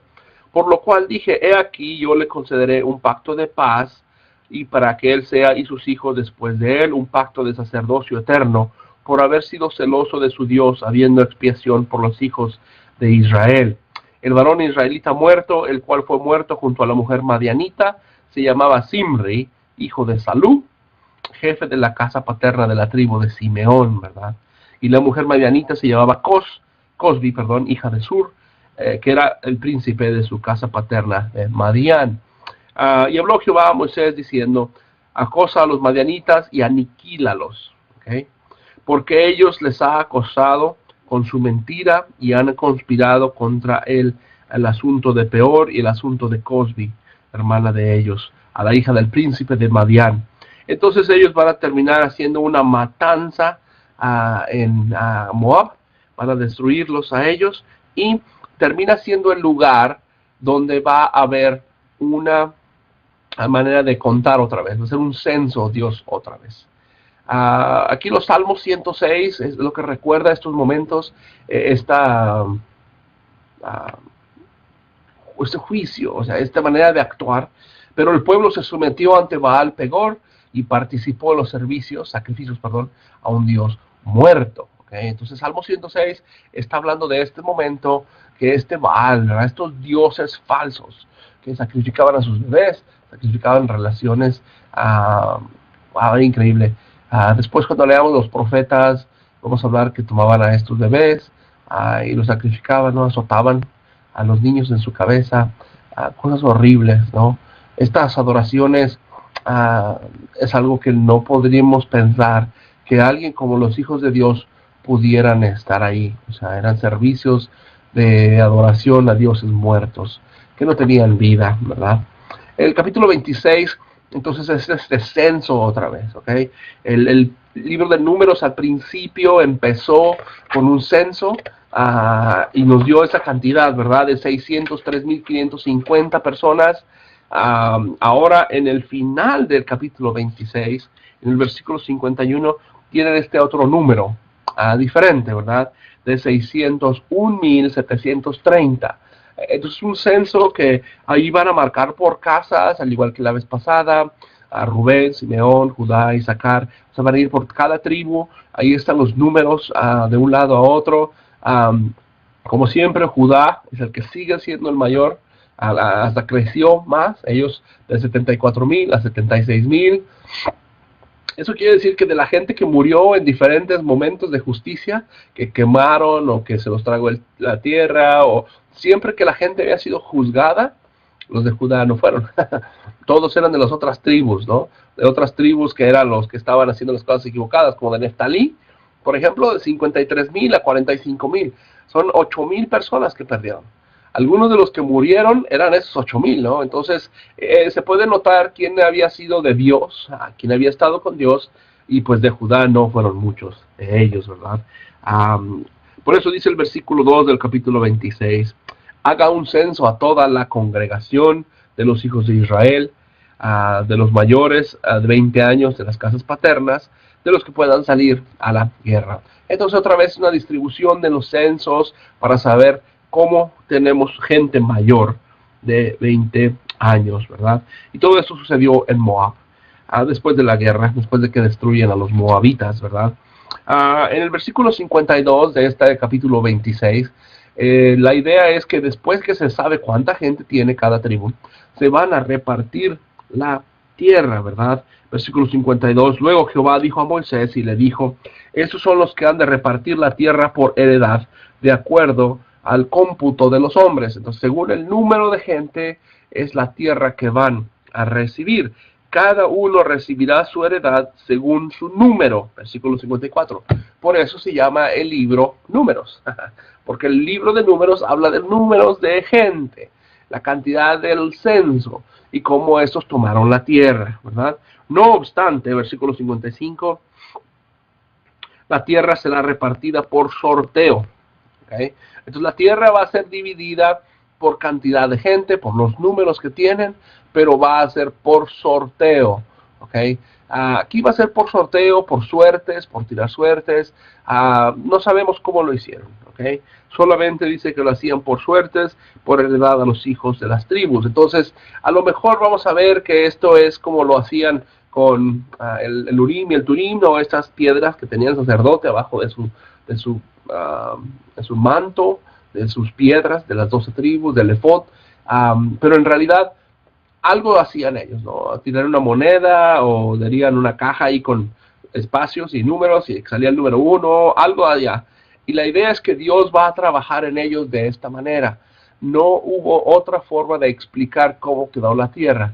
Por lo cual dije, he aquí, yo le concederé un pacto de paz, y para que él sea y sus hijos después de él, un pacto de sacerdocio eterno, por haber sido celoso de su Dios, habiendo expiación por los hijos de Israel. El varón israelita muerto, el cual fue muerto junto a la mujer madianita, se llamaba Zimri, hijo de Salú, jefe de la casa paterna de la tribu de Simeón, ¿verdad? Y la mujer madianita se llamaba Cosbi, hija de Sur, que era el príncipe de su casa paterna, Madián. Y habló Jehová a Moisés diciendo, acosa a los madianitas y aniquílalos, ¿okay? Porque ellos les ha acosado con su mentira y han conspirado contra él el asunto de Peor y el asunto de Cosbi, hermana de ellos, a la hija del príncipe de Madián. Entonces ellos van a terminar haciendo una matanza en Moab, van a destruirlos a ellos, y termina siendo el lugar donde va a haber una manera de contar otra vez, va a ser un censo Dios otra vez. Aquí los Salmos 106 es lo que recuerda estos momentos, este juicio, o sea, esta manera de actuar. Pero el pueblo se sometió ante Baal Pegor y participó en los sacrificios, a un Dios muerto. ¿Okay? Entonces, Salmo 106 está hablando de este momento que Baal, ¿verdad? Estos dioses falsos que sacrificaban a sus bebés, sacrificaban relaciones, increíble. Después, cuando leamos los profetas, vamos a hablar que tomaban a estos bebés y los sacrificaban, ¿no? Azotaban a los niños en su cabeza, cosas horribles, ¿no? Estas adoraciones es algo que no podríamos pensar que alguien como los hijos de Dios pudieran estar ahí. O sea, eran servicios de adoración a dioses muertos, que no tenían vida, ¿verdad? El capítulo 26, entonces, es este censo otra vez, ¿ok? El libro de Números al principio empezó con un censo y nos dio esa cantidad, ¿verdad? De 603.550 personas. Ahora, en el final del capítulo 26, en el versículo 51, tienen este otro número diferente, ¿verdad? De 601.730. Entonces, un censo que ahí van a marcar por casas, al igual que la vez pasada, a Rubén, Simeón, Judá, Isaacar, o sea, van a ir por cada tribu, ahí están los números de un lado a otro. Como siempre, Judá es el que sigue siendo el mayor, hasta creció más, ellos de 74.000 a 76.000. Eso quiere decir que de la gente que murió en diferentes momentos de justicia, que quemaron o que se los tragó la tierra, o siempre que la gente había sido juzgada, los de Judá no fueron. Todos eran de las otras tribus, ¿no? De otras tribus que eran los que estaban haciendo las cosas equivocadas, como de Neftalí, por ejemplo, de 53.000 a 45.000. Son 8.000 personas que perdieron. Algunos de los que murieron eran esos 8.000, ¿no? Entonces, se puede notar quién había sido de Dios, quién había estado con Dios, y pues de Judá no fueron muchos de ellos, ¿verdad? Por eso dice el versículo 2 del capítulo 26, haga un censo a toda la congregación de los hijos de Israel, de los mayores de 20 años de las casas paternas, de los que puedan salir a la guerra. Entonces, otra vez una distribución de los censos para saber cómo tenemos gente mayor de 20 años, ¿verdad? Y todo esto sucedió en Moab, después de la guerra, después de que destruyen a los moabitas, ¿verdad? En el versículo 52 de este capítulo 26, la idea es que después que se sabe cuánta gente tiene cada tribu, se van a repartir la tierra, ¿verdad? Versículo 52, luego Jehová dijo a Moisés y le dijo, esos son los que han de repartir la tierra por heredad, de acuerdo al cómputo de los hombres. Entonces, según el número de gente, es la tierra que van a recibir. Cada uno recibirá su heredad según su número. Versículo 54. Por eso se llama el libro Números. Porque el libro de Números habla de números de gente, la cantidad del censo y cómo estos tomaron la tierra, ¿verdad? No obstante, versículo 55, la tierra será repartida por sorteo. ¿Okay? Entonces la tierra va a ser dividida por cantidad de gente, por los números que tienen, pero va a ser por sorteo. ¿Okay? Aquí va a ser por sorteo, por suertes, por tirar suertes. No sabemos cómo lo hicieron. ¿Okay? Solamente dice que lo hacían por suertes, por heredad a los hijos de las tribus. Entonces, a lo mejor vamos a ver que esto es como lo hacían con el Urim y el Turim, o estas piedras que tenía el sacerdote abajo de su manto, de sus piedras, de las 12 tribus, del efod, pero en realidad algo hacían ellos, ¿no? Tirar una moneda o darían una caja ahí con espacios y números y salía el número 1, algo allá. Y la idea es que Dios va a trabajar en ellos de esta manera. No hubo otra forma de explicar cómo quedó la tierra.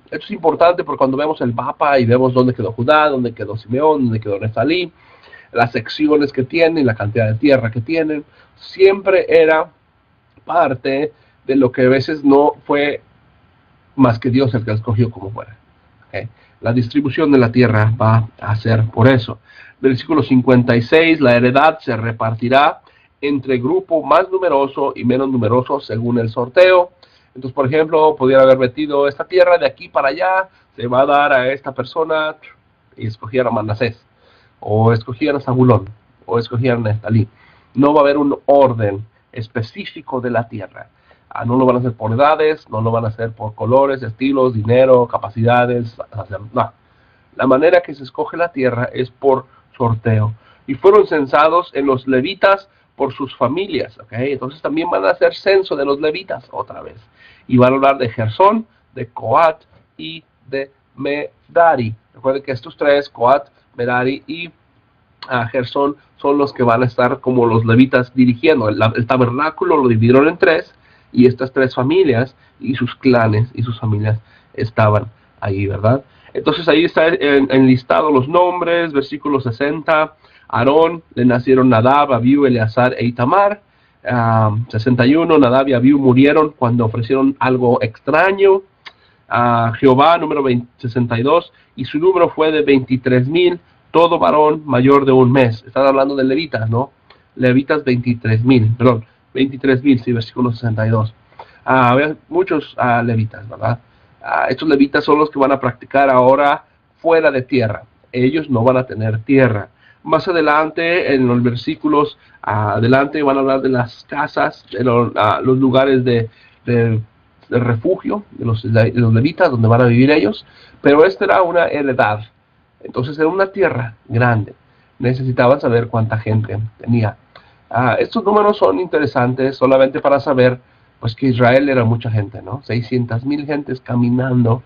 Esto es importante porque cuando vemos el mapa y vemos dónde quedó Judá, dónde quedó Simeón, dónde quedó Neftalí, las secciones que tienen, la cantidad de tierra que tienen, siempre era parte de lo que a veces no fue más que Dios el que escogió como fuera. ¿Okay? La distribución de la tierra va a ser por eso. Versículo 56, la heredad se repartirá entre grupo más numeroso y menos numeroso según el sorteo. Entonces, por ejemplo, pudiera haber metido esta tierra de aquí para allá, se va a dar a esta persona, y escogieron a Manasés, o escogieron a Zabulón, o escogieron a Neftalí. No va a haber un orden específico de la tierra. No lo van a hacer por edades, no lo van a hacer por colores, estilos, dinero, capacidades. No. La manera que se escoge la tierra es por sorteo. Y fueron censados en los levitas por sus familias. ¿Okay? Entonces también van a hacer censo de los levitas otra vez. Y van a hablar de Gersón, de Coat y de Merari. Recuerden que estos tres, Coat, Merari y Gersón, son los que van a estar como los levitas dirigiendo. El tabernáculo lo dividieron en tres, y estas tres familias y sus clanes y sus familias estaban ahí, ¿verdad? Entonces ahí está enlistado los nombres. Versículo 60, Aarón le nacieron Nadab, Abiú, Eleazar e Itamar. 61, Nadab y Abiú murieron cuando ofrecieron algo extraño a Jehová, número 62, y su número fue de 23,000, todo varón mayor de un mes. Están hablando de levitas, ¿no? Levitas 23,000, perdón, 23,000, sí, versículo 62. Había muchos levitas, ¿verdad? Estos levitas son los que van a practicar ahora fuera de tierra. Ellos no van a tener tierra. Más adelante, en los versículos adelante, van a hablar de las casas, de los lugares de refugio de los levitas, donde van a vivir ellos, pero esta era una heredad. Entonces era una tierra grande. Necesitaban saber cuánta gente tenía. Estos números son interesantes solamente para saber pues que Israel era mucha gente, ¿no? 600,000 gentes caminando,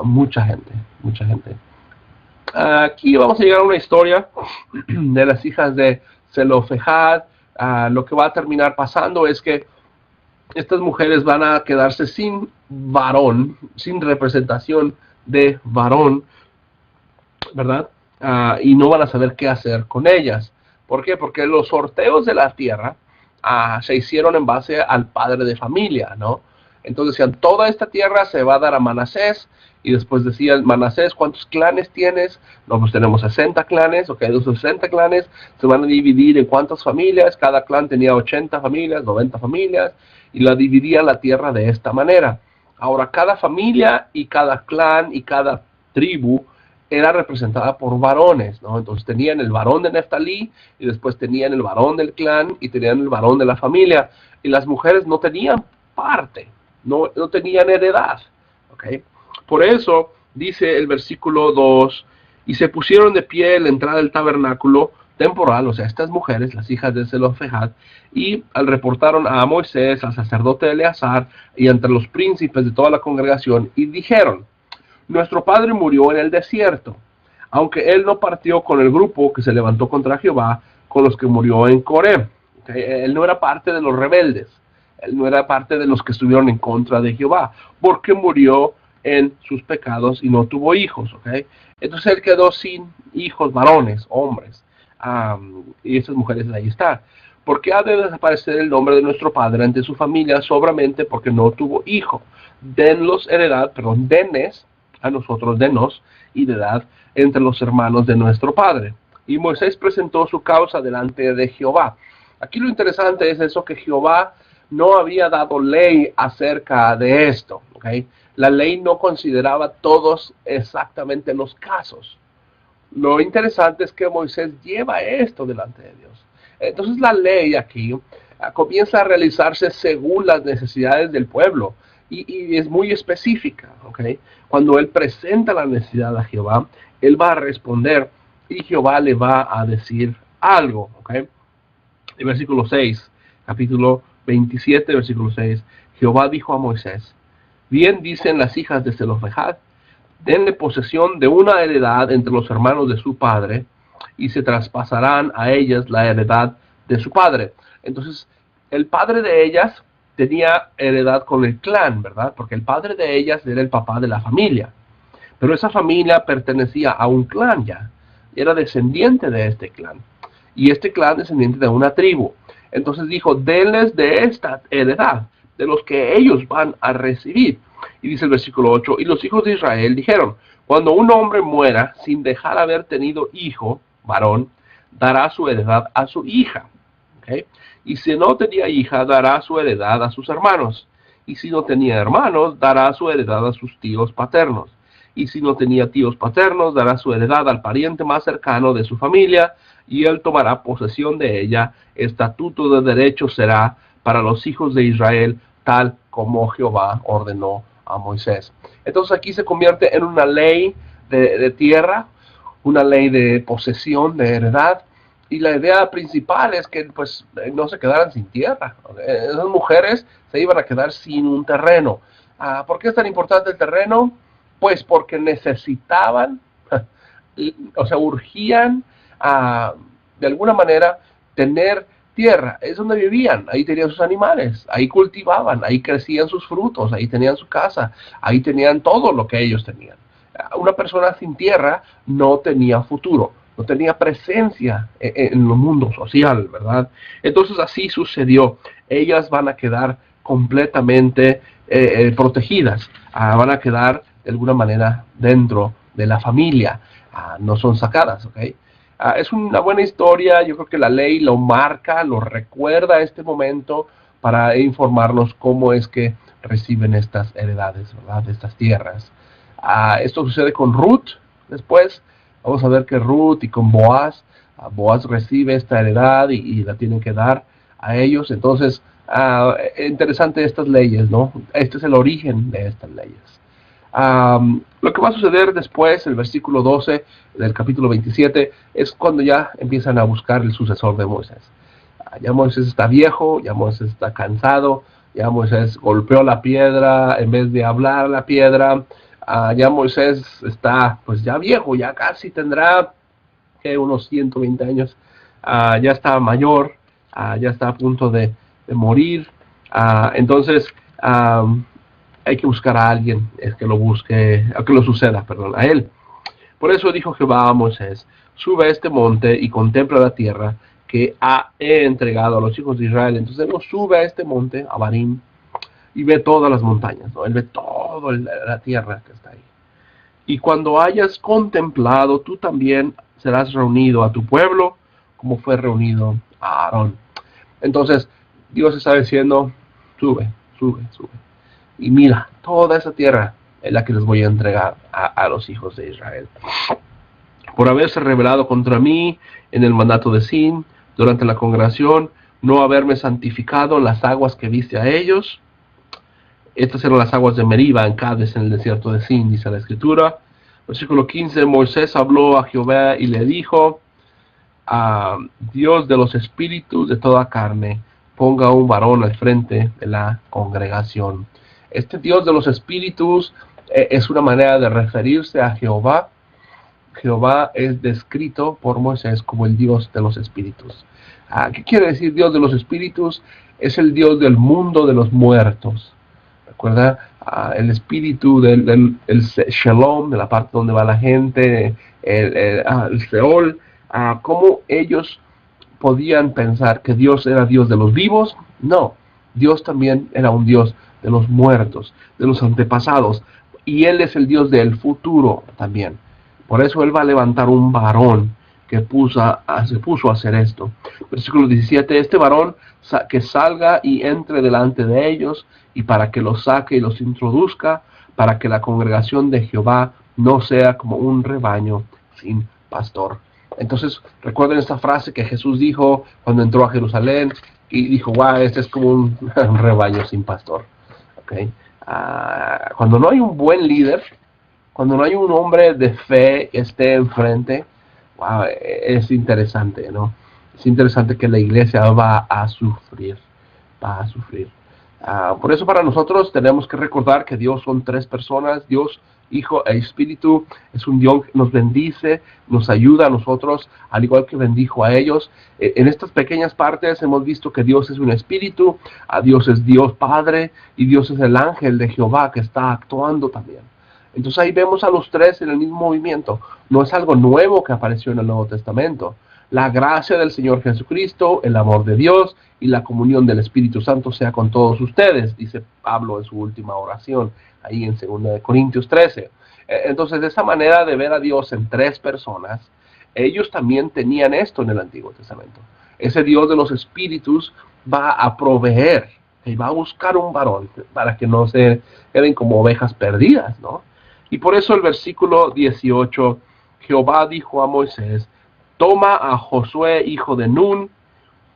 mucha gente, mucha gente. Aquí vamos a llegar a una historia de las hijas de Zelofehad. Lo que va a terminar pasando es que estas mujeres van a quedarse sin varón, sin representación de varón, ¿verdad? Y no van a saber qué hacer con ellas. ¿Por qué? Porque los sorteos de la tierra se hicieron en base al padre de familia, ¿no? Entonces decían, toda esta tierra se va a dar a Manasés, y después decían, Manasés, ¿cuántos clanes tienes? No, pues tenemos 60 clanes, ok, los 60 clanes se van a dividir en cuántas familias, cada clan tenía 80 familias, 90 familias, y la dividía la tierra de esta manera. Ahora, cada familia y cada clan y cada tribu era representada por varones, ¿no? Entonces tenían el varón de Neftalí, y después tenían el varón del clan, y tenían el varón de la familia, y las mujeres no tenían parte, no tenían heredad, ¿ok? Por eso, dice el versículo 2, y se pusieron de pie en la entrada del tabernáculo temporal, o sea, estas mujeres, las hijas de Zelofehad, y reportaron a Moisés, al sacerdote Eleazar, y entre los príncipes de toda la congregación, y dijeron, nuestro padre murió en el desierto, aunque él no partió con el grupo que se levantó contra Jehová, con los que murió en Coré. ¿Okay? Él no era parte de los rebeldes, él no era parte de los que estuvieron en contra de Jehová, porque murió en sus pecados y no tuvo hijos. ¿Okay? Entonces él quedó sin hijos varones, hombres, y esas mujeres ahí están. ¿Por qué ha de desaparecer el nombre de nuestro padre ante su familia? Sobramente porque no tuvo hijo. Denlos heredad, perdón, denles a nosotros, denos y de edad entre los hermanos de nuestro padre. Y Moisés presentó su causa delante de Jehová. Aquí lo interesante es eso, que Jehová no había dado ley acerca de esto, ¿okay? La ley no consideraba todos exactamente los casos. Lo interesante es que Moisés lleva esto delante de Dios. Entonces la ley aquí comienza a realizarse según las necesidades del pueblo. Y es muy específica, ¿ok? Cuando él presenta la necesidad a Jehová, él va a responder y Jehová le va a decir algo, ¿ok? El versículo 6, capítulo 27, versículo 6, Jehová dijo a Moisés, bien dicen las hijas de Zelofehad, denle posesión de una heredad entre los hermanos de su padre, y se traspasarán a ellas la heredad de su padre. Entonces, el padre de ellas tenía heredad con el clan, ¿verdad? Porque el padre de ellas era el papá de la familia. Pero esa familia pertenecía a un clan ya. Era descendiente de este clan. Y este clan descendiente de una tribu. Entonces dijo, denles de esta heredad, de los que ellos van a recibir. Y dice el versículo 8, y los hijos de Israel dijeron, cuando un hombre muera sin dejar haber tenido hijo, varón, dará su heredad a su hija. ¿Okay? Y si no tenía hija, dará su heredad a sus hermanos. Y si no tenía hermanos, dará su heredad a sus tíos paternos. Y si no tenía tíos paternos, dará su heredad al pariente más cercano de su familia, y él tomará posesión de ella. Estatuto de derecho será para los hijos de Israel, tal como Jehová ordenó a Moisés. Entonces aquí se convierte en una ley de tierra, una ley de posesión, de heredad. Y la idea principal es que pues no se quedaran sin tierra. Esas mujeres se iban a quedar sin un terreno. ¿Por qué es tan importante el terreno? Pues porque necesitaban, o sea, urgían de alguna manera tener tierra. Es donde vivían, ahí tenían sus animales, ahí cultivaban, ahí crecían sus frutos, ahí tenían su casa, ahí tenían todo lo que ellos tenían. Una persona sin tierra no tenía futuro. no tenía presencia en el mundo social, ¿verdad? Entonces así sucedió. Ellas van a quedar completamente protegidas, van a quedar de alguna manera dentro de la familia, no son sacadas, ¿ok? Es una buena historia, yo creo que la ley lo marca, lo recuerda a este momento para informarnos cómo es que reciben estas heredades, ¿verdad? Estas tierras. Esto sucede con Ruth, después vamos a ver que Ruth y con Boaz, Boaz recibe esta heredad y la tienen que dar a ellos. Entonces, interesante estas leyes, ¿no? Este es el origen de estas leyes. Lo que va a suceder después, el versículo 12 del capítulo 27, es cuando ya empiezan a buscar el sucesor de Moisés. Ya Moisés está viejo, ya Moisés está cansado, ya Moisés golpeó la piedra en vez de hablar la piedra. Ya Moisés está pues ya viejo, ya casi tendrá unos 120 años, ya está mayor, ya está a punto de morir. Entonces hay que buscar a alguien que lo busque, que lo suceda, perdón, a él. Por eso dijo Jehová a Moisés: sube a este monte y contempla la tierra que he entregado a los hijos de Israel. Entonces él sube a este monte, a Barim, y ve todas las montañas, ¿no? Él ve toda la tierra que está ahí. Y cuando hayas contemplado, tú también serás reunido a tu pueblo, como fue reunido a Aarón. Entonces, Dios está diciendo: sube, sube, sube. Y mira, toda esa tierra es la que les voy a entregar a los hijos de Israel. Por haberse rebelado contra mí en el mandato de Sin, durante la congregación, no haberme santificado las aguas que viste a ellos. Estas eran las aguas de Meriba, en Cades, en el desierto de Sin, dice la Escritura. Versículo 15, Moisés habló a Jehová y le dijo: Dios de los espíritus de toda carne, ponga un varón al frente de la congregación. Este Dios de los espíritus es una manera de referirse a Jehová. Jehová es descrito por Moisés como el Dios de los espíritus. ¿Qué quiere decir Dios de los espíritus? Es el Dios del mundo de los muertos. Recuerda, el espíritu del Shalom, de la parte donde va la gente, el Seol, cómo ellos podían pensar que Dios era Dios de los vivos. No, Dios también era un Dios de los muertos, de los antepasados, y Él es el Dios del futuro también. Por eso Él va a levantar un varón que se puso a hacer esto. Versículo 17, este varón que salga y entre delante de ellos, y para que los saque y los introduzca, para que la congregación de Jehová no sea como un rebaño sin pastor. Entonces, recuerden esta frase que Jesús dijo cuando entró a Jerusalén, y dijo: wow, este es como un rebaño sin pastor. ¿Okay? Cuando no hay un buen líder, cuando no hay un hombre de fe que esté enfrente, wow, es interesante, ¿no? Es interesante que la iglesia va a sufrir, va a sufrir. Por eso para nosotros tenemos que recordar que Dios son tres personas: Dios, Hijo e Espíritu. Es un Dios que nos bendice, nos ayuda a nosotros, al igual que bendijo a ellos. En estas pequeñas partes hemos visto que Dios es un espíritu, Dios es Dios Padre, y Dios es el ángel de Jehová que está actuando también. Entonces ahí vemos a los tres en el mismo movimiento. No es algo nuevo que apareció en el Nuevo Testamento. La gracia del Señor Jesucristo, el amor de Dios y la comunión del Espíritu Santo sea con todos ustedes, dice Pablo en su última oración, ahí en 2 Corintios 13. Entonces, de esa manera de ver a Dios en tres personas, ellos también tenían esto en el Antiguo Testamento. Ese Dios de los espíritus va a proveer y va a buscar un varón para que no se queden como ovejas perdidas, ¿no? Y por eso el versículo 18, Jehová dijo a Moisés: toma a Josué, hijo de Nun,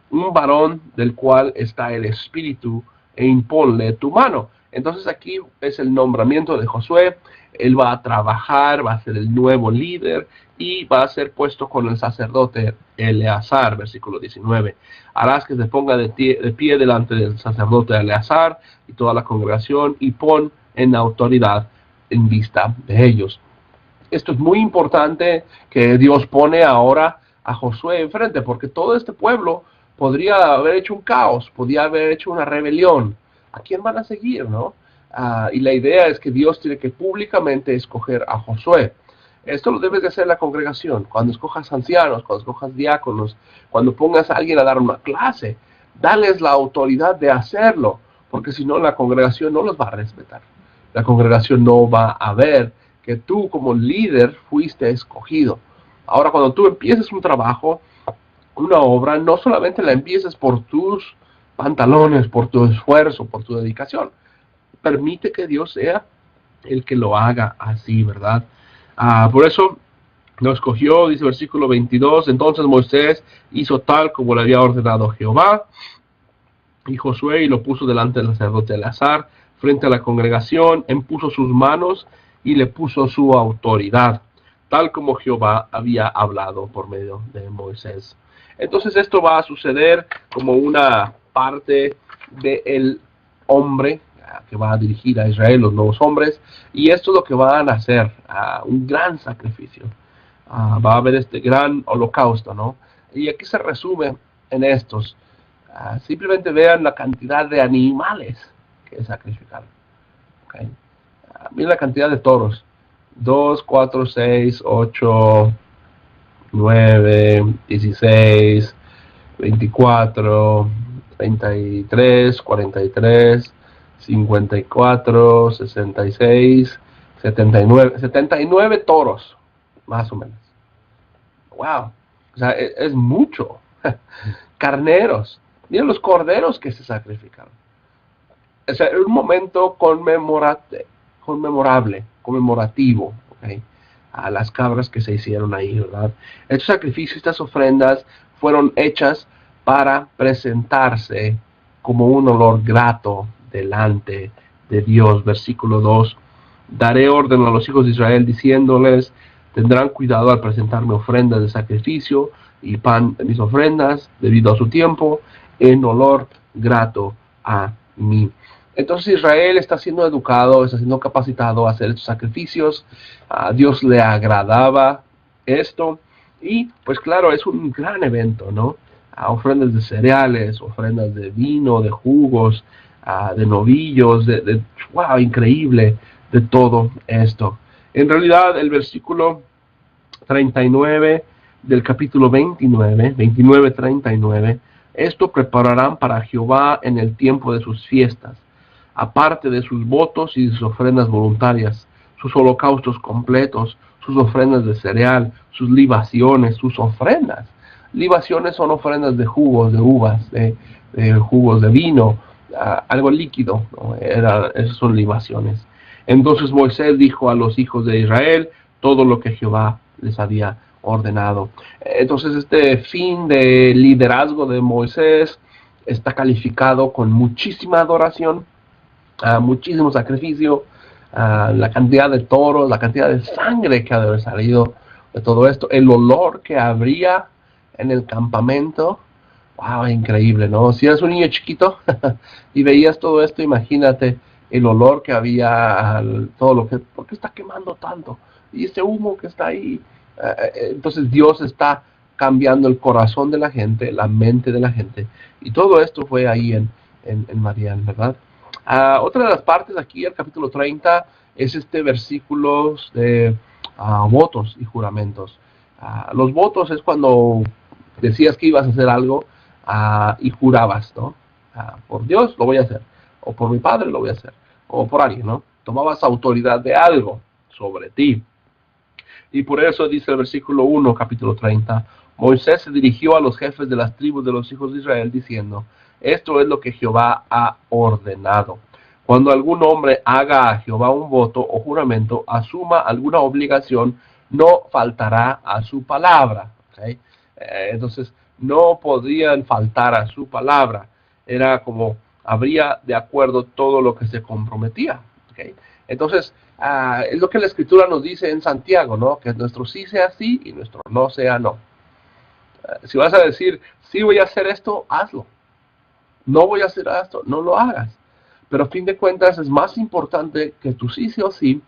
un varón del cual está el espíritu, e imponle tu mano. Entonces aquí es el nombramiento de Josué. Él va a trabajar, va a ser el nuevo líder y va a ser puesto con el sacerdote Eleazar, versículo 19. Harás que se ponga de pie delante del sacerdote Eleazar y toda la congregación, y pon en autoridad en vista de ellos. Esto es muy importante, que Dios pone ahora a Josué enfrente, porque todo este pueblo podría haber hecho un caos, podría haber hecho una rebelión. ¿A quién van a seguir, no? Y la idea es que Dios tiene que públicamente escoger a Josué. Esto lo debes de hacer en la congregación, cuando escojas ancianos, cuando escojas diáconos, cuando pongas a alguien a dar una clase, dales la autoridad de hacerlo, porque si no la congregación no los va a respetar. La congregación no va a ver que tú como líder fuiste escogido. Ahora, cuando tú empieces un trabajo, una obra, no solamente la empieces por tus pantalones, por tu esfuerzo, por tu dedicación. Permite que Dios sea el que lo haga así, ¿verdad? Por eso lo escogió, dice versículo 22, entonces Moisés hizo tal como le había ordenado Jehová, y Josué y lo puso delante del sacerdote Eleazar, frente a la congregación, impuso sus manos y le puso su autoridad, tal como Jehová había hablado por medio de Moisés. Entonces esto va a suceder como una parte del hombre que va a dirigir a Israel, los nuevos hombres, y esto es lo que van a hacer, un gran sacrificio. Va a haber este gran holocausto, ¿no? Y aquí se resume en estos. Simplemente vean la cantidad de animales que sacrificaron. ¿Okay? Miren la cantidad de toros. 2, 4, 6, 8, 9, 16, 24, 33, 43, 54, 66, 79 toros, más o menos. Wow, o sea, es mucho. Carneros, miren los corderos que se sacrificaron. O sea, un momento conmemorativo, ¿okay? A las cabras que se hicieron ahí, ¿verdad? Estos sacrificios, estas ofrendas fueron hechas para presentarse como un olor grato delante de Dios. Versículo 2, daré orden a los hijos de Israel diciéndoles, tendrán cuidado al presentarme ofrendas de sacrificio y pan de mis ofrendas debido a su tiempo, en olor grato a mí. Entonces Israel está siendo educado, está siendo capacitado a hacer estos sacrificios. A Dios le agradaba esto. Y pues claro, es un gran evento, ¿no? Ofrendas de cereales, ofrendas de vino, de jugos, de novillos, wow, increíble de todo esto. En realidad el versículo 39 del capítulo 29, 39, esto prepararán para Jehová en el tiempo de sus fiestas, aparte de sus votos y de sus ofrendas voluntarias, sus holocaustos completos, sus ofrendas de cereal, sus libaciones, sus ofrendas. Libaciones son ofrendas de jugos, de uvas, de jugos de vino, algo líquido, ¿no? Esas son libaciones. Entonces Moisés dijo a los hijos de Israel todo lo que Jehová les había ordenado. Entonces este fin de liderazgo de Moisés está calificado con muchísima adoración, muchísimo sacrificio, la cantidad de toros, la cantidad de sangre que ha de haber salido de todo esto, el olor que habría en el campamento. Wow, increíble, ¿no? Si eras un niño chiquito y veías todo esto, imagínate el olor que había, todo lo que, ¿por qué está quemando tanto? Y ese humo que está ahí. Entonces Dios está cambiando el corazón de la gente, la mente de la gente. Y todo esto fue ahí en Madián, ¿verdad? Otra de las partes aquí, el capítulo 30, es este versículo de votos y juramentos. Los votos es cuando decías que ibas a hacer algo y jurabas, ¿no? Por Dios lo voy a hacer, o por mi padre lo voy a hacer, o por alguien, ¿no? Tomabas autoridad de algo sobre ti. Y por eso dice el versículo 1, capítulo 30, Moisés se dirigió a los jefes de las tribus de los hijos de Israel diciendo, esto es lo que Jehová ha ordenado. Cuando algún hombre haga a Jehová un voto o juramento, asuma alguna obligación, no faltará a su palabra. ¿Okay? Entonces, no podrían faltar a su palabra. Era como, habría de acuerdo todo lo que se comprometía. ¿Okay? Entonces, es lo que la Escritura nos dice en Santiago, ¿no? Que nuestro sí sea sí y nuestro no sea no. Si vas a decir, sí voy a hacer esto, hazlo. No voy a hacer esto, no lo hagas. Pero a fin de cuentas es más importante que tu sí sea sí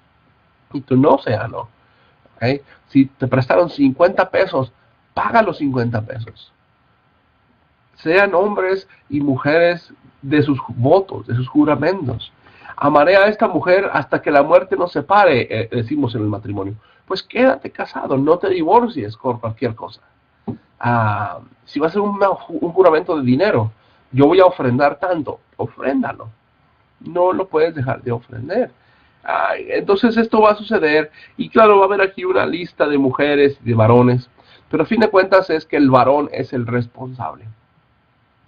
y tu no sea no. ¿Okay? Si te prestaron 50 pesos, paga los 50 pesos. Sean hombres y mujeres de sus votos, de sus juramentos. Amaré a esta mujer hasta que la muerte nos separe, decimos en el matrimonio. pues quédate casado, no te divorcies por cualquier cosa. Si va a ser un juramento de dinero, yo voy a ofrendar tanto, ofréndalo. No lo puedes dejar de ofrender. Entonces esto va a suceder, y claro, va a haber aquí una lista de mujeres y de varones, pero a fin de cuentas es que el varón es el responsable.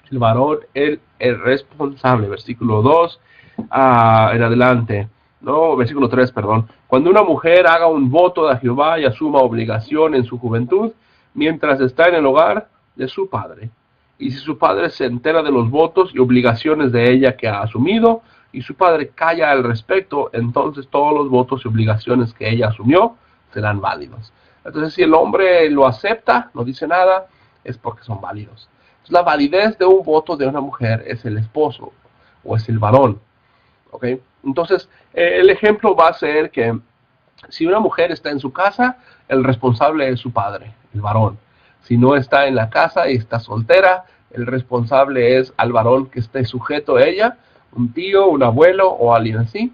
El varón es el responsable. Versículo 2 en adelante. No, versículo 3, perdón. Cuando una mujer haga un voto a Jehová y asuma obligación en su juventud, mientras está en el hogar de su padre. Y si su padre se entera de los votos y obligaciones de ella que ha asumido, y su padre calla al respecto, entonces todos los votos y obligaciones que ella asumió serán válidos. Entonces, si el hombre lo acepta, no dice nada, es porque son válidos. Entonces, la validez de un voto de una mujer es el esposo o es el varón. ¿Okay? Entonces, el ejemplo va a ser que si una mujer está en su casa, el responsable es su padre, el varón. Si no está en la casa y está soltera, el responsable es al varón que esté sujeto a ella, un tío, un abuelo o alguien así.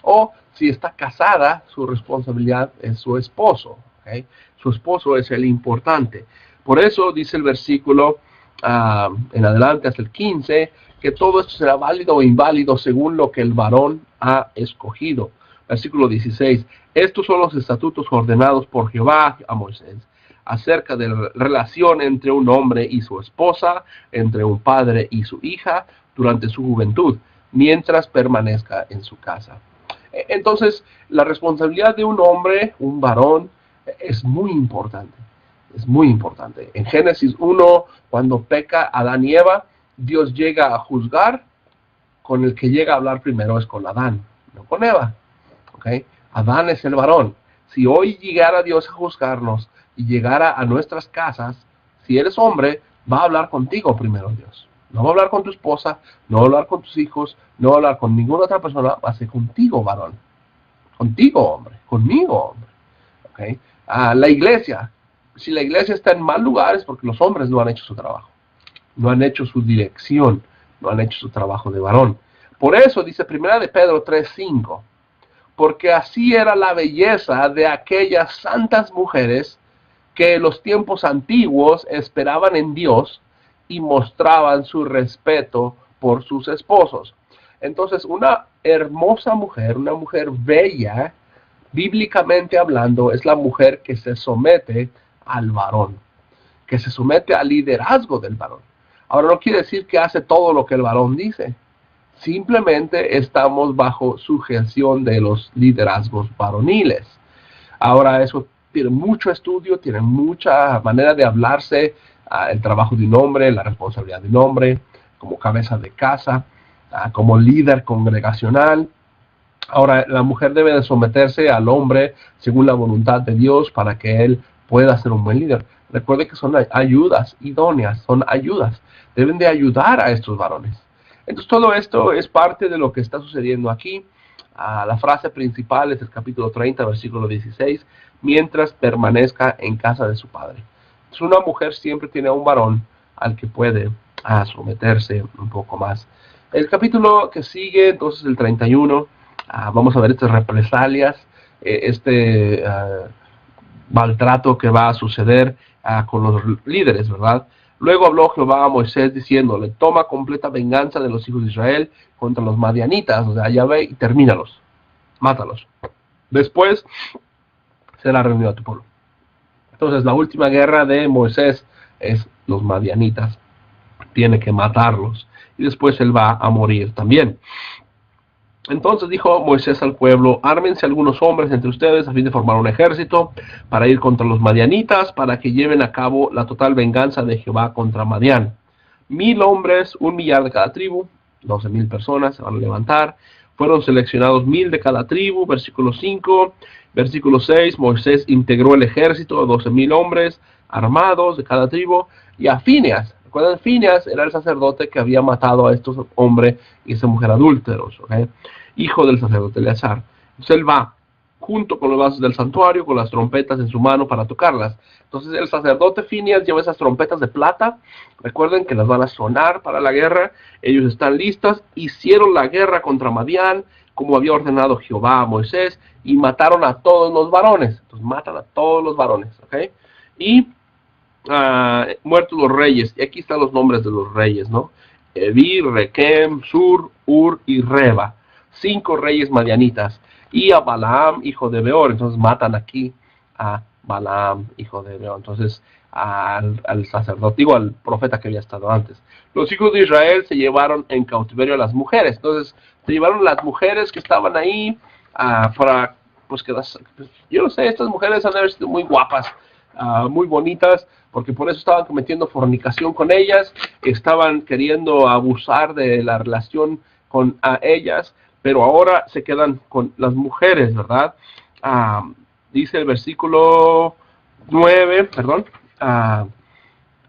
O si está casada, su responsabilidad es su esposo. ¿Okay? Su esposo es el importante. Por eso dice el versículo en adelante hasta el 15, que todo esto será válido o inválido según lo que el varón ha escogido. Versículo 16, estos son los estatutos ordenados por Jehová a Moisés, acerca de la relación entre un hombre y su esposa, entre un padre y su hija, durante su juventud, mientras permanezca en su casa. Entonces, la responsabilidad de un hombre, un varón, es muy importante. Es muy importante. En Génesis 1, cuando peca Adán y Eva, Dios llega a juzgar. Con el que llega a hablar primero es con Adán, no con Eva. ¿Okay? Adán es el varón. Si hoy llegara Dios a juzgarnos y llegara a nuestras casas, si eres hombre, va a hablar contigo primero Dios. No va a hablar con tu esposa, no va a hablar con tus hijos, no va a hablar con ninguna otra persona, va a ser contigo, varón. Contigo, hombre. Conmigo, hombre. ¿Okay? La iglesia. Si la iglesia está en mal lugar es porque los hombres no han hecho su trabajo. No han hecho su dirección. No han hecho su trabajo de varón. Por eso dice 1 de Pedro 3:5. Porque así era la belleza de aquellas santas mujeres que en los tiempos antiguos esperaban en Dios y mostraban su respeto por sus esposos. Entonces, una hermosa mujer, una mujer bella, bíblicamente hablando, es la mujer que se somete al varón, que se somete al liderazgo del varón. Ahora, no quiere decir que hace todo lo que el varón dice. Simplemente estamos bajo sujeción de los liderazgos varoniles. Ahora, eso tiene mucho estudio, tiene mucha manera de hablarse, el trabajo de un hombre, la responsabilidad de un hombre, como cabeza de casa, como líder congregacional. Ahora, la mujer debe de someterse al hombre según la voluntad de Dios para que él pueda ser un buen líder. Recuerde que son ayudas idóneas, son ayudas. Deben de ayudar a estos varones. Entonces, todo esto es parte de lo que está sucediendo aquí. La frase principal es el capítulo 30, versículo 16, mientras permanezca en casa de su padre. Entonces, una mujer siempre tiene a un varón al que puede someterse un poco más. El capítulo que sigue, entonces el 31, vamos a ver estas represalias, maltrato que va a suceder con los líderes, ¿verdad? Luego habló Jehová a Moisés diciéndole, toma completa venganza de los hijos de Israel contra los madianitas, o sea, ya ve y termínalos, mátalos. Después será reunido a tu pueblo. Entonces, la última guerra de Moisés es los madianitas. Tiene que matarlos. Y después él va a morir también. Entonces dijo Moisés al pueblo, ármense algunos hombres entre ustedes a fin de formar un ejército para ir contra los madianitas, para que lleven a cabo la total venganza de Jehová contra Madián. 1000 hombres, 1,000,000 de cada tribu, 12,000 personas se van a levantar. Fueron seleccionados 1000 de cada tribu, versículo 5. Versículo 6, Moisés integró el ejército de 12,000 hombres armados de cada tribu, y a Fineas. Recuerden, Fineas era el sacerdote que había matado a estos hombres y esa mujer adúlteros, ¿okay? Hijo del sacerdote Eleazar. Entonces él va junto con los vasos del santuario, con las trompetas en su mano para tocarlas. Entonces el sacerdote Fineas lleva esas trompetas de plata. Recuerden que las van a sonar para la guerra. Ellos están listos. Hicieron la guerra contra Madián. como había ordenado Jehová a Moisés, y mataron a todos los varones. Entonces matan a todos los varones, ¿ok? Y muertos los reyes, y aquí están los nombres de los reyes, ¿no? Evi, Rekem, Sur, Ur y Reba, 5 reyes madianitas, y a Balaam, hijo de Beor. Entonces matan aquí a Balaam, hijo de Beor. Entonces al sacerdote, digo, al profeta que había estado antes. Los hijos de Israel se llevaron en cautiverio a las mujeres. Entonces se llevaron las mujeres que estaban ahí para, pues que yo no sé, estas mujeres han de haber sido muy guapas, muy bonitas, porque por eso estaban cometiendo fornicación con ellas, estaban queriendo abusar de la relación con ellas, pero ahora se quedan con las mujeres, ¿verdad? Dice el versículo 9, perdón,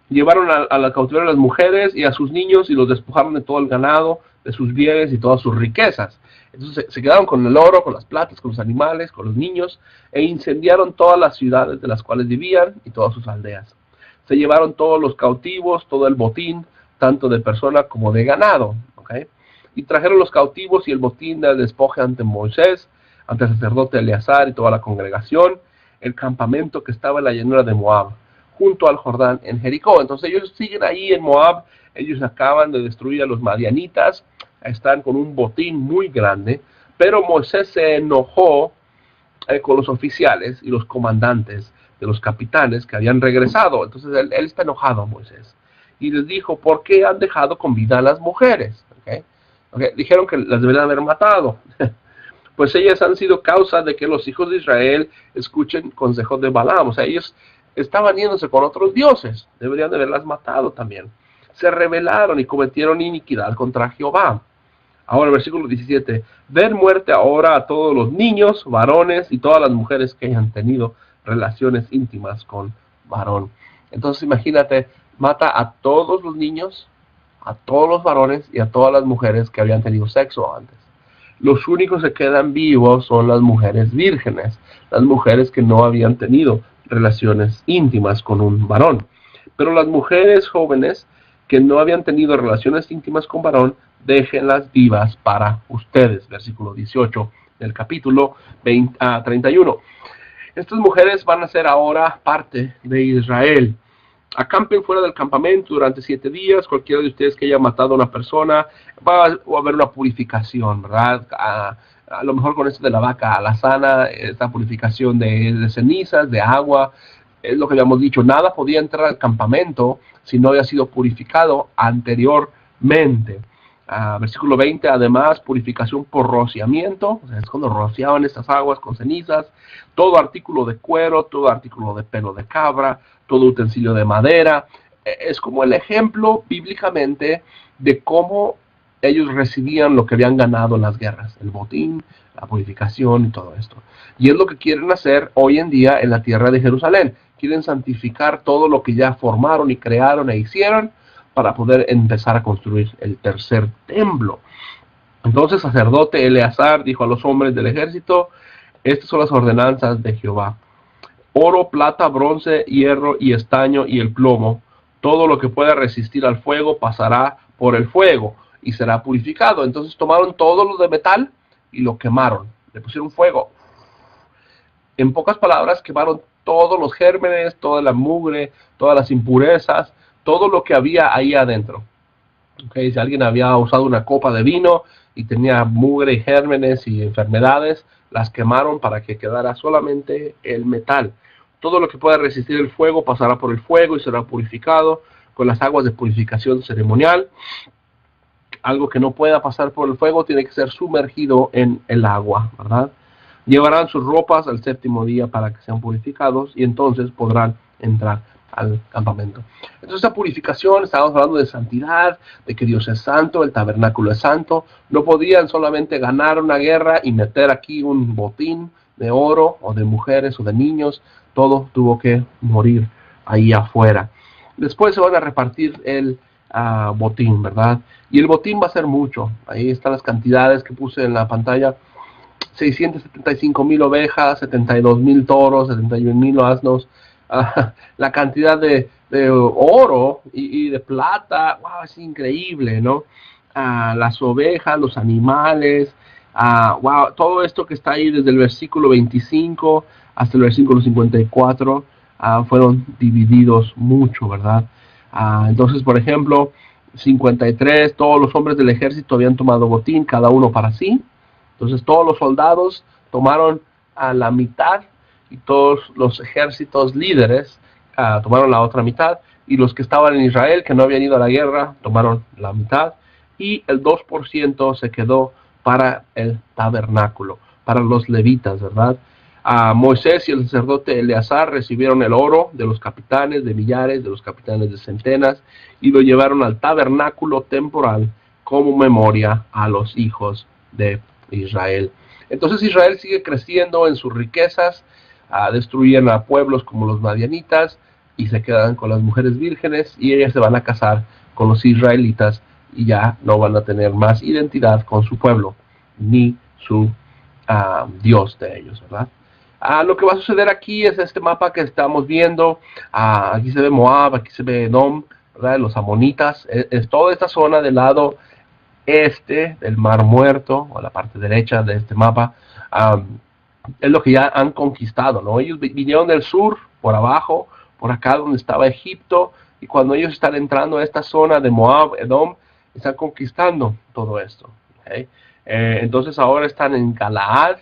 llevaron a la cautiverio a las mujeres y a sus niños y los despojaron de todo el ganado, de sus bienes y todas sus riquezas. Entonces se quedaron con el oro, con las platas, con los animales, con los niños, e incendiaron todas las ciudades de las cuales vivían y todas sus aldeas. Se llevaron todos los cautivos, todo el botín, tanto de persona como de ganado, ¿okay? Y trajeron los cautivos y el botín del despoje ante Moisés, ante el sacerdote Eleazar y toda la congregación, el campamento que estaba en la llanura de Moab, junto al Jordán en Jericó. Entonces ellos siguen ahí en Moab, ellos acaban de destruir a los madianitas, están con un botín muy grande, pero Moisés se enojó con los oficiales y los comandantes de los capitanes que habían regresado. Entonces él está enojado, Moisés, y les dijo: ¿por qué han dejado con vida a las mujeres? Dijeron que las deberían haber matado. Pues ellas han sido causa de que los hijos de Israel escuchen consejos de Balaam. O sea, ellos estaban yéndose con otros dioses, deberían de haberlas matado también. Se rebelaron y cometieron iniquidad contra Jehová. Ahora el versículo 17, den muerte ahora a todos los niños, varones y todas las mujeres que hayan tenido relaciones íntimas con varón. Entonces imagínate, mata a todos los niños, a todos los varones y a todas las mujeres que habían tenido sexo antes. Los únicos que quedan vivos son las mujeres vírgenes, las mujeres que no habían tenido relaciones íntimas con un varón. Pero las mujeres jóvenes que no habían tenido relaciones íntimas con varón, déjenlas vivas para ustedes. Versículo 18 del capítulo 31. Estas mujeres van a ser ahora parte de Israel. Acampen fuera del campamento durante 7 días. Cualquiera de ustedes que haya matado a una persona, va a haber una purificación, ¿verdad? A lo mejor con esto de la vaca alazana, esta purificación de cenizas, de agua. Es lo que habíamos dicho, nada podía entrar al campamento si no había sido purificado anteriormente. Versículo 20, además, purificación por rociamiento, o sea, es cuando rociaban estas aguas con cenizas, todo artículo de cuero, todo artículo de pelo de cabra, todo utensilio de madera. Es como el ejemplo bíblicamente de cómo ellos recibían lo que habían ganado en las guerras, el botín, la purificación y todo esto. Y es lo que quieren hacer hoy en día en la tierra de Jerusalén. Quieren santificar todo lo que ya formaron y crearon e hicieron para poder empezar a construir el tercer templo. Entonces el sacerdote Eleazar dijo a los hombres del ejército: estas son las ordenanzas de Jehová. Oro, plata, bronce, hierro y estaño y el plomo, todo lo que pueda resistir al fuego pasará por el fuego y será purificado. Entonces tomaron todo lo de metal y lo quemaron, le pusieron fuego. En pocas palabras, quemaron todos los gérmenes, toda la mugre, todas las impurezas, todo lo que había ahí adentro. Si alguien había usado una copa de vino y tenía mugre y gérmenes y enfermedades, las quemaron para que quedara solamente el metal. Todo lo que pueda resistir el fuego pasará por el fuego y será purificado con las aguas de purificación ceremonial. Algo que no pueda pasar por el fuego tiene que ser sumergido en el agua, ¿verdad? Llevarán sus ropas al 7º día para que sean purificados y entonces podrán entrar al campamento. Entonces esta purificación, estamos hablando de santidad, de que Dios es santo, el tabernáculo es santo. No podían solamente ganar una guerra y meter aquí un botín de oro o de mujeres o de niños. Todo tuvo que morir ahí afuera. Después se van a repartir el botín, ¿verdad? Y el botín va a ser mucho. Ahí están las cantidades que puse en la pantalla: 675,000 ovejas, 72,000 toros, 71,000 asnos. La cantidad de oro y de plata, wow, es increíble, ¿no? Las ovejas, los animales, Wow, todo esto que está ahí desde el versículo 25 hasta el versículo 54 fueron divididos mucho, ¿verdad? Entonces, por ejemplo, 53, todos los hombres del ejército habían tomado botín, cada uno para sí. Entonces todos los soldados tomaron a la mitad y todos los ejércitos líderes tomaron la otra mitad, y los que estaban en Israel, que no habían ido a la guerra, tomaron la mitad, y el 2% se quedó para el tabernáculo, para los levitas, ¿verdad? Moisés y el sacerdote Eleazar recibieron el oro de los capitanes de millares, de los capitanes de centenas, y lo llevaron al tabernáculo temporal como memoria a los hijos de Israel. Entonces Israel sigue creciendo en sus riquezas, destruyen a pueblos como los madianitas y se quedan con las mujeres vírgenes, y ellas se van a casar con los israelitas y ya no van a tener más identidad con su pueblo ni su Dios de ellos, ¿verdad? Lo que va a suceder aquí es este mapa que estamos viendo. Aquí se ve Moab, aquí se ve Edom, ¿verdad? Los amonitas, es toda esta zona del lado este del Mar Muerto, o la parte derecha de este mapa. Es lo que ya han conquistado, ¿no? Ellos vinieron del sur, por abajo, por acá donde estaba Egipto, y cuando ellos están entrando a esta zona de Moab, Edom, están conquistando todo esto, ¿okay? Entonces ahora están en Galaad,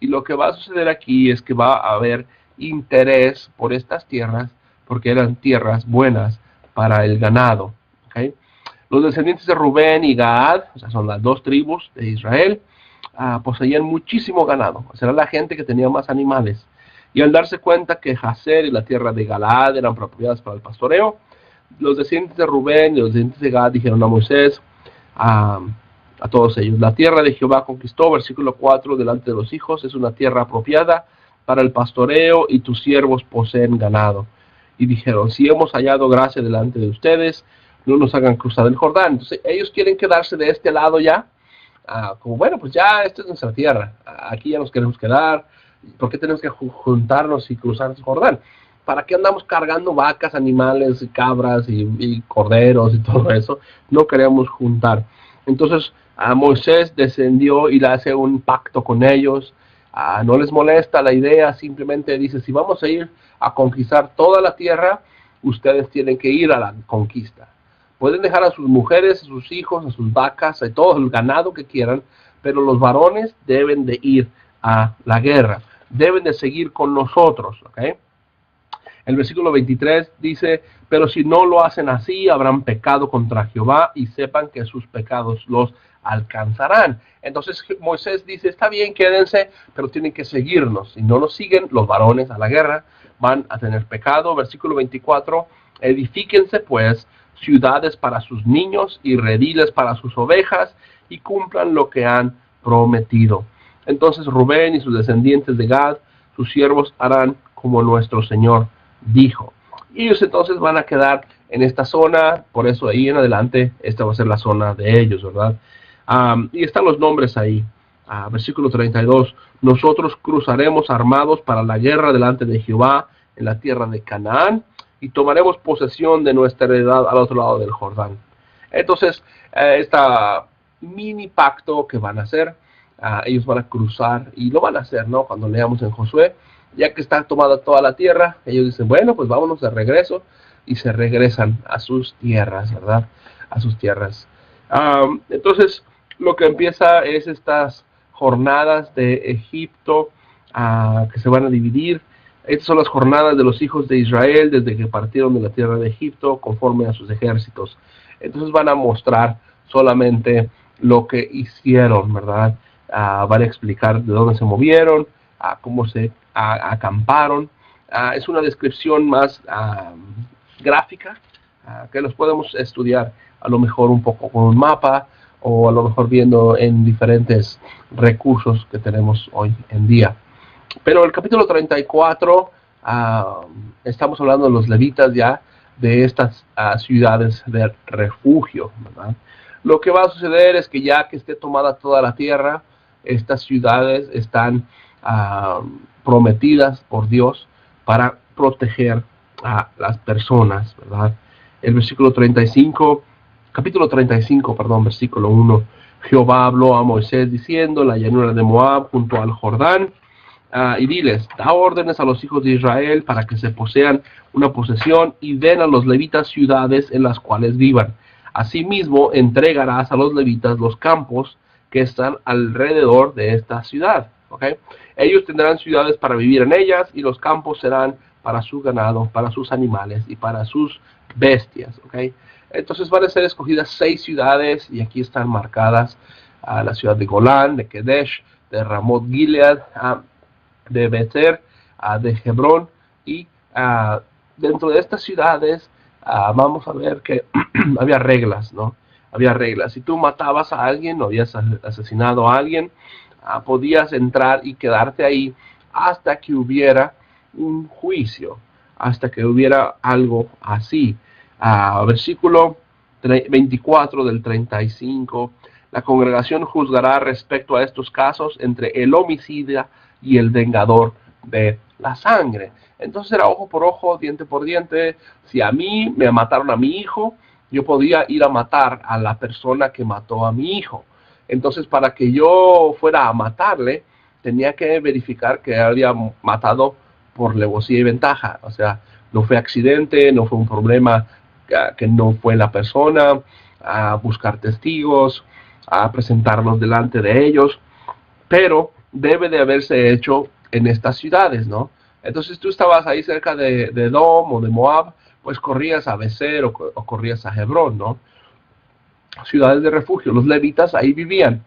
y lo que va a suceder aquí es que va a haber interés por estas tierras, porque eran tierras buenas para el ganado, ¿okay? Los descendientes de Rubén y Gad, o sea, son las dos tribus de Israel, poseían muchísimo ganado. O sea, era la gente que tenía más animales. Y al darse cuenta que Jazer y la tierra de Galaad eran propiedades para el pastoreo, los descendientes de Rubén y los descendientes de Gad dijeron a Moisés, a todos ellos: la tierra de Jehová conquistó, versículo 4, delante de los hijos, es una tierra apropiada para el pastoreo, y tus siervos poseen ganado. Y dijeron: si hemos hallado gracia delante de ustedes, no nos hagan cruzar el Jordán. Entonces ellos quieren quedarse de este lado ya, como bueno, pues ya esta es nuestra tierra, aquí ya nos queremos quedar. ¿Por qué tenemos que juntarnos y cruzar el Jordán? ¿Para qué andamos cargando vacas, animales, cabras y corderos y todo eso? No queríamos juntar. Entonces Moisés descendió y le hace un pacto con ellos. No les molesta la idea, simplemente dice: si vamos a ir a conquistar toda la tierra, ustedes tienen que ir a la conquista. Pueden dejar a sus mujeres, a sus hijos, a sus vacas, a todo el ganado que quieran, pero los varones deben de ir a la guerra, deben de seguir con nosotros, ¿ok? El versículo 23 dice: pero si no lo hacen así, habrán pecado contra Jehová, y sepan que sus pecados los alcanzarán. Entonces Moisés dice: está bien, quédense, pero tienen que seguirnos. Si no nos siguen, los varones a la guerra van a tener pecado. Versículo 24: edifíquense pues ciudades para sus niños y rediles para sus ovejas, y cumplan lo que han prometido. Entonces Rubén y sus descendientes de Gad, sus siervos, harán como nuestro Señor dijo. Y ellos entonces van a quedar en esta zona, por eso ahí en adelante esta va a ser la zona de ellos, ¿verdad? Y están los nombres ahí. Versículo 32: nosotros cruzaremos armados para la guerra delante de Jehová en la tierra de Canaán, y tomaremos posesión de nuestra heredad al otro lado del Jordán. Entonces, esta mini pacto que van a hacer, ellos van a cruzar, y lo van a hacer, ¿no? Cuando leamos en Josué, ya que está tomada toda la tierra, ellos dicen: bueno, pues vámonos de regreso, y se regresan a sus tierras, ¿verdad? A sus tierras. Entonces, lo que empieza es estas jornadas de Egipto, que se van a dividir. Estas son las jornadas de los hijos de Israel desde que partieron de la tierra de Egipto conforme a sus ejércitos. Entonces van a mostrar solamente lo que hicieron, ¿verdad? Van a explicar de dónde se movieron, cómo se acamparon. Es una descripción más gráfica, que los podemos estudiar a lo mejor un poco con un mapa, o a lo mejor viendo en diferentes recursos que tenemos hoy en día. Pero el capítulo 34, estamos hablando de los levitas ya, de estas ciudades de refugio, ¿verdad? Lo que va a suceder es que ya que esté tomada toda la tierra, estas ciudades están prometidas por Dios para proteger a las personas, ¿verdad? El versículo 35, capítulo 35, perdón, versículo 1. Jehová habló a Moisés diciendo, en la llanura de Moab, junto al Jordán, y diles, da órdenes a los hijos de Israel para que se posean una posesión y den a los levitas ciudades en las cuales vivan. Asimismo, entregarás a los levitas los campos que están alrededor de esta ciudad. ¿Okay? Ellos tendrán ciudades para vivir en ellas y los campos serán para su ganado, para sus animales y para sus bestias. ¿Okay? Entonces van a ser escogidas 6 ciudades y aquí están marcadas la ciudad de Golán, de Kedesh, de Ramot Gilead, de Beter, de Hebrón, y dentro de estas ciudades vamos a ver que había reglas, ¿no? Había reglas. Si tú matabas a alguien o habías asesinado a alguien, podías entrar y quedarte ahí hasta que hubiera un juicio, hasta que hubiera algo así. Versículo 24 del 35, la congregación juzgará respecto a estos casos entre el homicida y el vengador de la sangre. Entonces era ojo por ojo, diente por diente. Si a mí me mataron a mi hijo, yo podía ir a matar a la persona que mató a mi hijo. Entonces, para que yo fuera a matarle, tenía que verificar que había matado por alevosía y ventaja. O sea, no fue accidente, no fue un problema que no fue la persona, a buscar testigos, a presentarnos delante de ellos, pero debe de haberse hecho en estas ciudades, ¿no? Entonces tú estabas ahí cerca de Edom o de Moab, pues corrías a Becer o corrías a Hebrón, ¿no? Ciudades de refugio. Los levitas ahí vivían.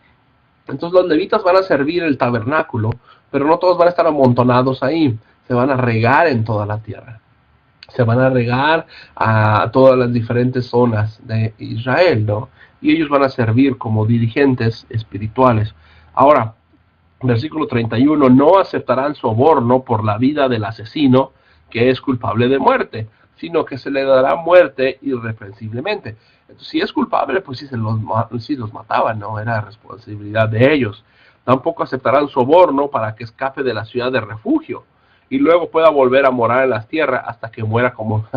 Entonces los levitas van a servir el tabernáculo, pero no todos van a estar amontonados ahí. Se van a regar en toda la tierra. Se van a regar a todas las diferentes zonas de Israel, ¿no? Y ellos van a servir como dirigentes espirituales. Ahora, versículo 31, no aceptarán soborno por la vida del asesino que es culpable de muerte, sino que se le dará muerte irreprensiblemente. Entonces, si es culpable, pues sí los mataban, ¿no? Era responsabilidad de ellos. Tampoco aceptarán soborno para que escape de la ciudad de refugio y luego pueda volver a morar en las tierras hasta que muera como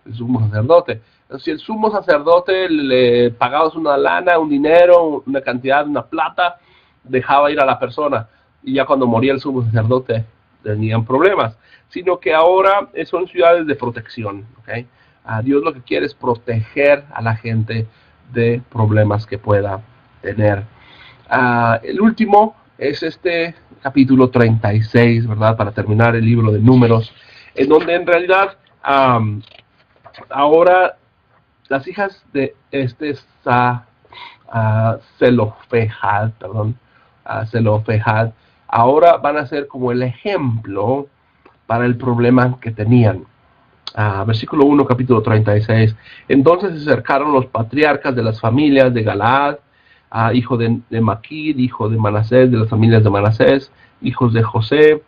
el sumo sacerdote. Entonces, si el sumo sacerdote le pagabas una lana, un dinero, una cantidad, una plata, dejaba ir a la persona, y ya cuando moría el sumo sacerdote tenían problemas, sino que ahora son ciudades de protección. ¿Okay? Dios lo que quiere es proteger a la gente de problemas que pueda tener. El último es este capítulo 36, ¿verdad? Para terminar el libro de Números, en donde en realidad ahora las hijas de Zelofehad, Zelofehad, ahora van a ser como el ejemplo para el problema que tenían. Versículo 1, capítulo 36. Entonces se acercaron los patriarcas de las familias de Galaad, hijo de Maquid, hijo de Manasés, de las familias de Manasés, hijos de José,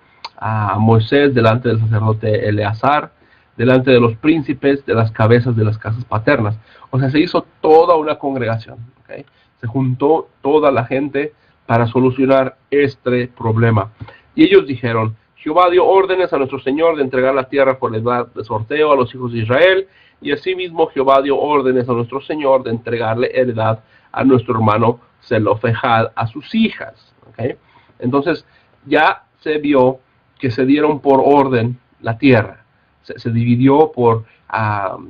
Moisés delante del sacerdote Eleazar, delante de los príncipes de las cabezas de las casas paternas. O sea, se hizo toda una congregación. ¿Okay? Se juntó toda la gente para solucionar este problema. Y ellos dijeron, Jehová dio órdenes a nuestro Señor de entregar la tierra por edad de sorteo a los hijos de Israel, y asimismo Jehová dio órdenes a nuestro Señor de entregarle heredad a nuestro hermano Zelofehad, a sus hijas. ¿Okay? Entonces ya se vio que se dieron por orden la tierra, se dividió por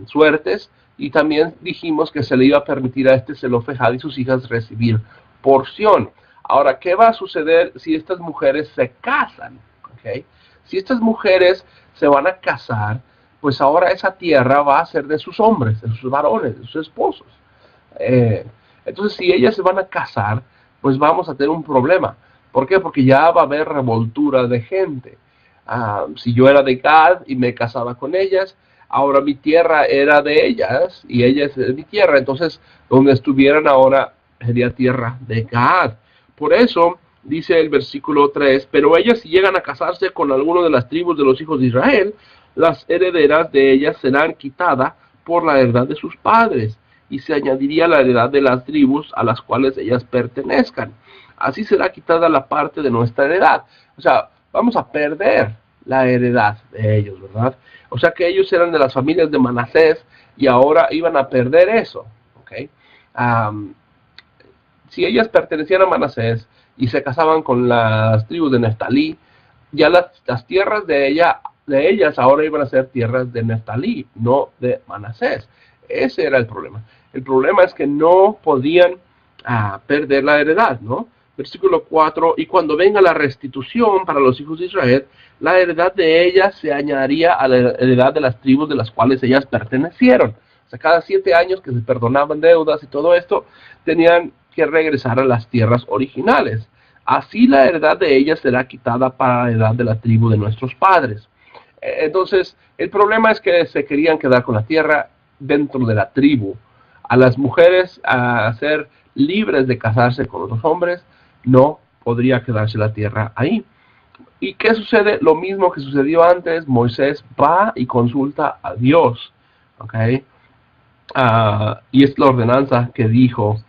suertes, y también dijimos que se le iba a permitir a este Zelofehad y sus hijas recibir porción. Ahora, ¿qué va a suceder si estas mujeres se casan? ¿Okay? Si estas mujeres se van a casar, pues ahora esa tierra va a ser de sus hombres, de sus varones, de sus esposos. Entonces, si ellas se van a casar, pues vamos a tener un problema. ¿Por qué? Porque ya va a haber revoltura de gente. Si yo era de Gad y me casaba con ellas, ahora mi tierra era de ellas y ellas de mi tierra. Entonces, donde estuvieran ahora sería tierra de Gad. Por eso, dice el versículo 3, pero ellas si llegan a casarse con alguno de las tribus de los hijos de Israel, las herederas de ellas serán quitadas por la heredad de sus padres, y se añadiría la heredad de las tribus a las cuales ellas pertenezcan. Así será quitada la parte de nuestra heredad. O sea, vamos a perder la heredad de ellos, ¿verdad? O sea que ellos eran de las familias de Manasés y ahora iban a perder eso. ¿Okay? si ellas pertenecían a Manasés y se casaban con las tribus de Neftalí, ya las tierras de ellas ahora iban a ser tierras de Neftalí, no de Manasés. Ese era el problema. El problema es que no podían perder la heredad, ¿no? Versículo 4, y cuando venga la restitución para los hijos de Israel, la heredad de ellas se añadiría a la heredad de las tribus de las cuales ellas pertenecieron. O sea, cada 7 años que se perdonaban deudas y todo esto, tenían que regresar a las tierras originales. Así la heredad de ellas será quitada para la heredad de la tribu de nuestros padres. Entonces, el problema es que se querían quedar con la tierra dentro de la tribu. A las mujeres a ser libres de casarse con otros hombres, no podría quedarse la tierra ahí. ¿Y qué sucede? Lo mismo que sucedió antes. Moisés va y consulta a Dios, ¿ok? Y es la ordenanza que dijo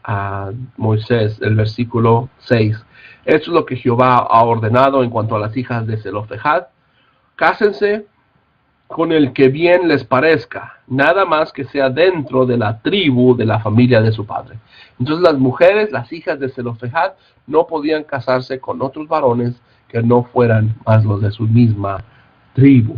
a Moisés, el versículo 6. Esto es lo que Jehová ha ordenado en cuanto a las hijas de Zelofejad. Cásense con el que bien les parezca, nada más que sea dentro de la tribu de la familia de su padre. Entonces las mujeres, las hijas de Zelofejad, no podían casarse con otros varones que no fueran más los de su misma tribu.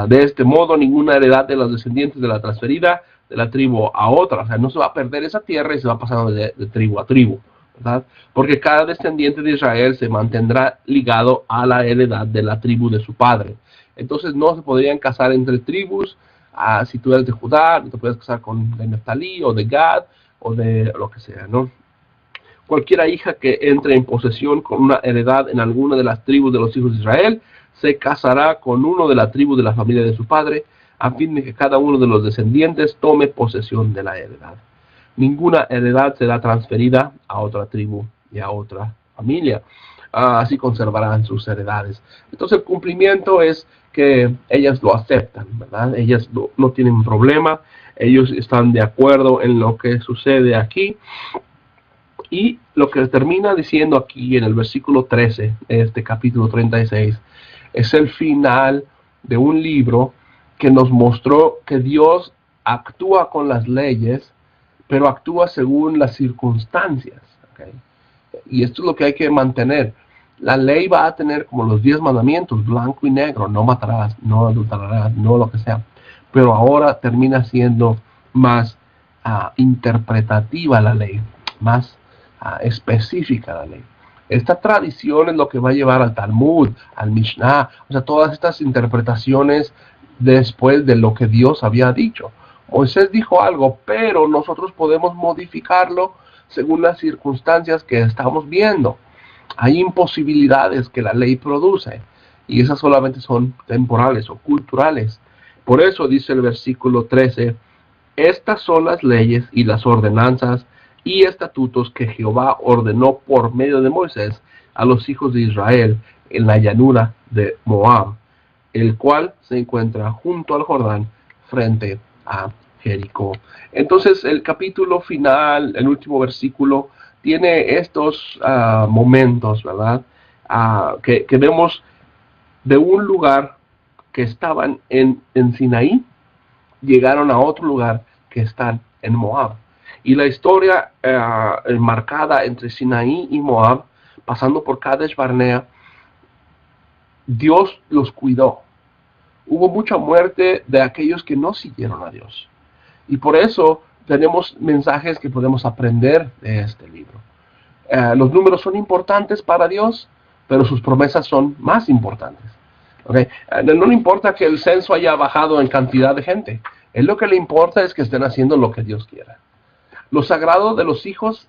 De este modo, ninguna heredad de los descendientes de la transferida de la tribu a otra, o sea, no se va a perder esa tierra y se va pasando de tribu a tribu, ¿verdad? Porque cada descendiente de Israel se mantendrá ligado a la heredad de la tribu de su padre. Entonces no se podrían casar entre tribus. Si tú eres de Judá, no te puedes casar con de Neftalí o de Gad o de lo que sea, ¿no? Cualquiera hija que entre en posesión con una heredad en alguna de las tribus de los hijos de Israel se casará con uno de la tribu de la familia de su padre, a fin de que cada uno de los descendientes tome posesión de la heredad. Ninguna heredad será transferida a otra tribu y a otra familia. Así conservarán sus heredades. Entonces el cumplimiento es que ellas lo aceptan, ¿verdad? Ellas no tienen problema, ellos están de acuerdo en lo que sucede aquí. Y lo que termina diciendo aquí en el versículo 13, de este capítulo 36, es el final de un libro que nos mostró que Dios actúa con las leyes, pero actúa según las circunstancias, ¿okay? Y esto es lo que hay que mantener. La ley va a tener como los 10 mandamientos, blanco y negro, no matarás, no adulterarás, no lo que sea. Pero ahora termina siendo más interpretativa la ley, más específica la ley. Esta tradición es lo que va a llevar al Talmud, al Mishnah, o sea, todas estas interpretaciones después de lo que Dios había dicho. Moisés dijo algo, pero nosotros podemos modificarlo según las circunstancias que estamos viendo. Hay imposibilidades que la ley produce, y esas solamente son temporales o culturales. Por eso dice el versículo 13, estas son las leyes y las ordenanzas y estatutos que Jehová ordenó por medio de Moisés a los hijos de Israel en la llanura de Moab, el cual se encuentra junto al Jordán frente a Jericó. Entonces el capítulo final, el último versículo, tiene estos momentos, ¿verdad? Que vemos de un lugar que estaban en Sinaí, llegaron a otro lugar que están en Moab. Y la historia marcada entre Sinaí y Moab, pasando por Kadesh Barnea, Dios los cuidó. Hubo mucha muerte de aquellos que no siguieron a Dios. Y por eso tenemos mensajes que podemos aprender de este libro. Los números son importantes para Dios, pero sus promesas son más importantes. ¿Okay? No le importa que el censo haya bajado en cantidad de gente. Lo que le importa es que estén haciendo lo que Dios quiera. Lo sagrado de los hijos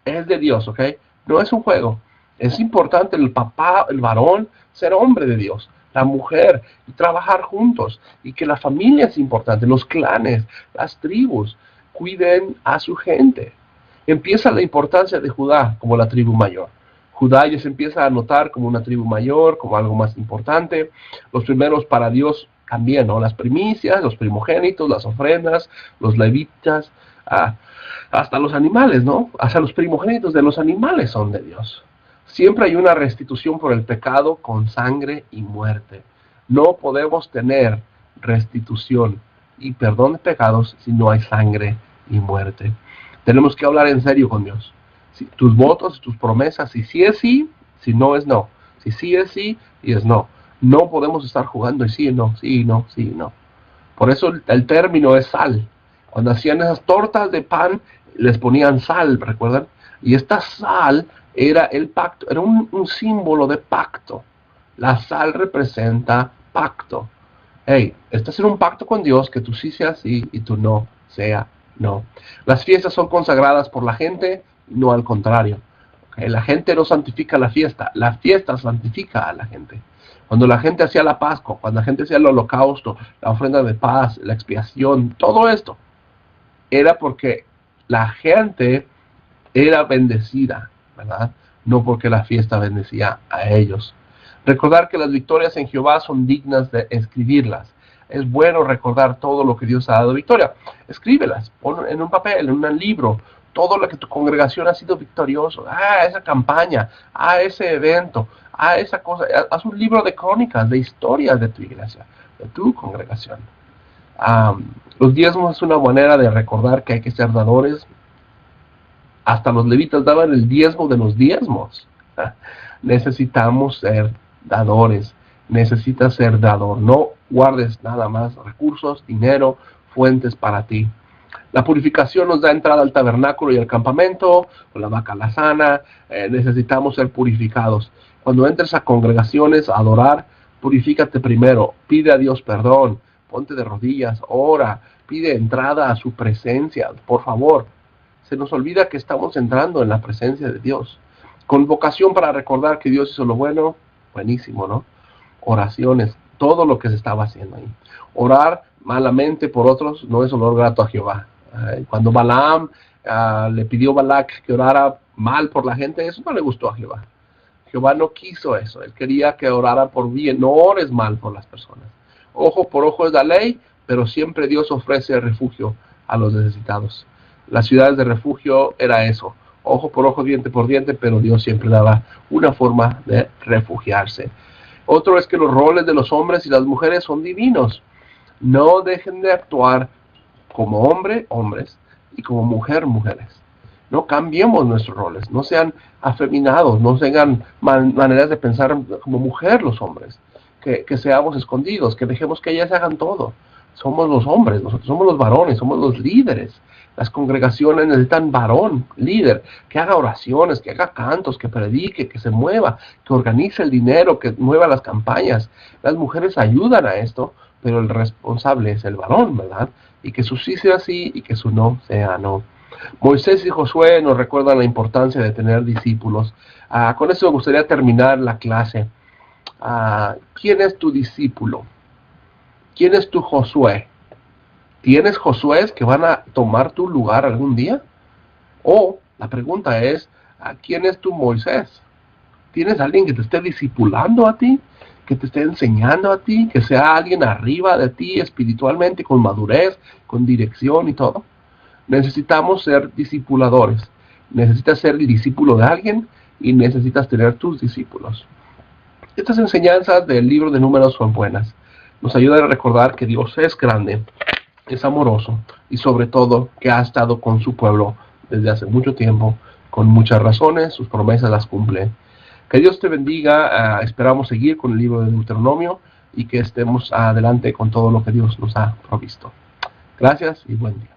es de Dios, ¿ok? No es un juego. Es importante el papá, el varón, ser hombre de Dios. La mujer, y trabajar juntos. Y que la familia es importante. Los clanes, las tribus, cuiden a su gente. Empieza la importancia de Judá como la tribu mayor. Judá ya se empieza a notar como una tribu mayor, como algo más importante. Los primeros para Dios también, ¿no? Las primicias, los primogénitos, las ofrendas, los levitas, hasta los animales, ¿no? Hasta los primogénitos de los animales son de Dios. Siempre hay una restitución por el pecado con sangre y muerte. No podemos tener restitución y perdón de pecados si no hay sangre y muerte. Tenemos que hablar en serio con Dios. Si tus votos, tus promesas, si sí es sí, si no es no. Si sí es sí y es no. No podemos estar jugando y sí y no, sí y no, sí y no. Por eso el término es sal. Cuando hacían esas tortas de pan, les ponían sal, ¿recuerdan? Y esta sal era el pacto, era un símbolo de pacto. La sal representa pacto. Hey, estás en un pacto con Dios que tú sí sea sí y tú no sea no. Las fiestas son consagradas por la gente, no al contrario. Okay, la gente no santifica la fiesta santifica a la gente. Cuando la gente hacía la Pascua, cuando la gente hacía el holocausto, la ofrenda de paz, la expiación, todo esto, era porque la gente era bendecida, ¿verdad? No porque la fiesta bendecía a ellos. Recordar que las victorias en Jehová son dignas de escribirlas. Es bueno recordar todo lo que Dios ha dado victoria. Escríbelas, pon en un papel, en un libro, todo lo que tu congregación ha sido victorioso. Esa campaña, ese evento, esa cosa. Haz un libro de crónicas, de historias de tu iglesia, de tu congregación. Los diezmos es una manera de recordar que hay que ser dadores. Hasta los levitas daban el diezmo de los diezmos. Necesitamos ser dadores. Necesitas ser dador. No guardes nada más recursos, dinero, fuentes para ti. La purificación nos da entrada al tabernáculo y al campamento, con la vaca alazana. Necesitamos ser purificados. Cuando entres a congregaciones a adorar, purifícate primero. Pide a Dios perdón. Ponte de rodillas, ora. Pide entrada a su presencia, por favor. Se nos olvida que estamos entrando en la presencia de Dios. Convocación para recordar que Dios hizo lo bueno, buenísimo, ¿no? Oraciones, todo lo que se estaba haciendo ahí. Orar malamente por otros no es olor grato a Jehová. Cuando Balaam le pidió a Balac que orara mal por la gente, eso no le gustó a Jehová. Jehová no quiso eso. Él quería que orara por bien. No ores mal por las personas. Ojo por ojo es la ley, pero siempre Dios ofrece refugio a los necesitados. Las ciudades de refugio era eso. Ojo por ojo, diente por diente, pero Dios siempre daba una forma de refugiarse. Otro es que los roles de los hombres y las mujeres son divinos. No dejen de actuar como hombre, hombres, y como mujer, mujeres. No cambiemos nuestros roles, no sean afeminados, no tengan maneras de pensar como mujer los hombres, que seamos escondidos, que dejemos que ellas hagan todo. Somos los hombres, nosotros somos los varones, somos los líderes. Las congregaciones necesitan varón, líder, que haga oraciones, que haga cantos, que predique, que se mueva, que organice el dinero, que mueva las campañas. Las mujeres ayudan a esto, pero el responsable es el varón, ¿verdad? Y que su sí sea sí y que su no sea no. Moisés y Josué nos recuerdan la importancia de tener discípulos. Con eso me gustaría terminar la clase. ¿Quién es tu discípulo? ¿Quién es tu Josué? ¿Tienes Josués que van a tomar tu lugar algún día? O la pregunta es, ¿quién es tu Moisés? ¿Tienes alguien que te esté discipulando a ti? ¿Que te esté enseñando a ti? ¿Que sea alguien arriba de ti espiritualmente, con madurez, con dirección y todo? Necesitamos ser discipuladores. Necesitas ser el discípulo de alguien y necesitas tener tus discípulos. Estas enseñanzas del libro de Números son buenas. Nos ayudan a recordar que Dios es grande, es amoroso y sobre todo que ha estado con su pueblo desde hace mucho tiempo, con muchas razones, sus promesas las cumple. Que Dios te bendiga. Esperamos seguir con el libro de Deuteronomio y que estemos adelante con todo lo que Dios nos ha provisto. Gracias y buen día.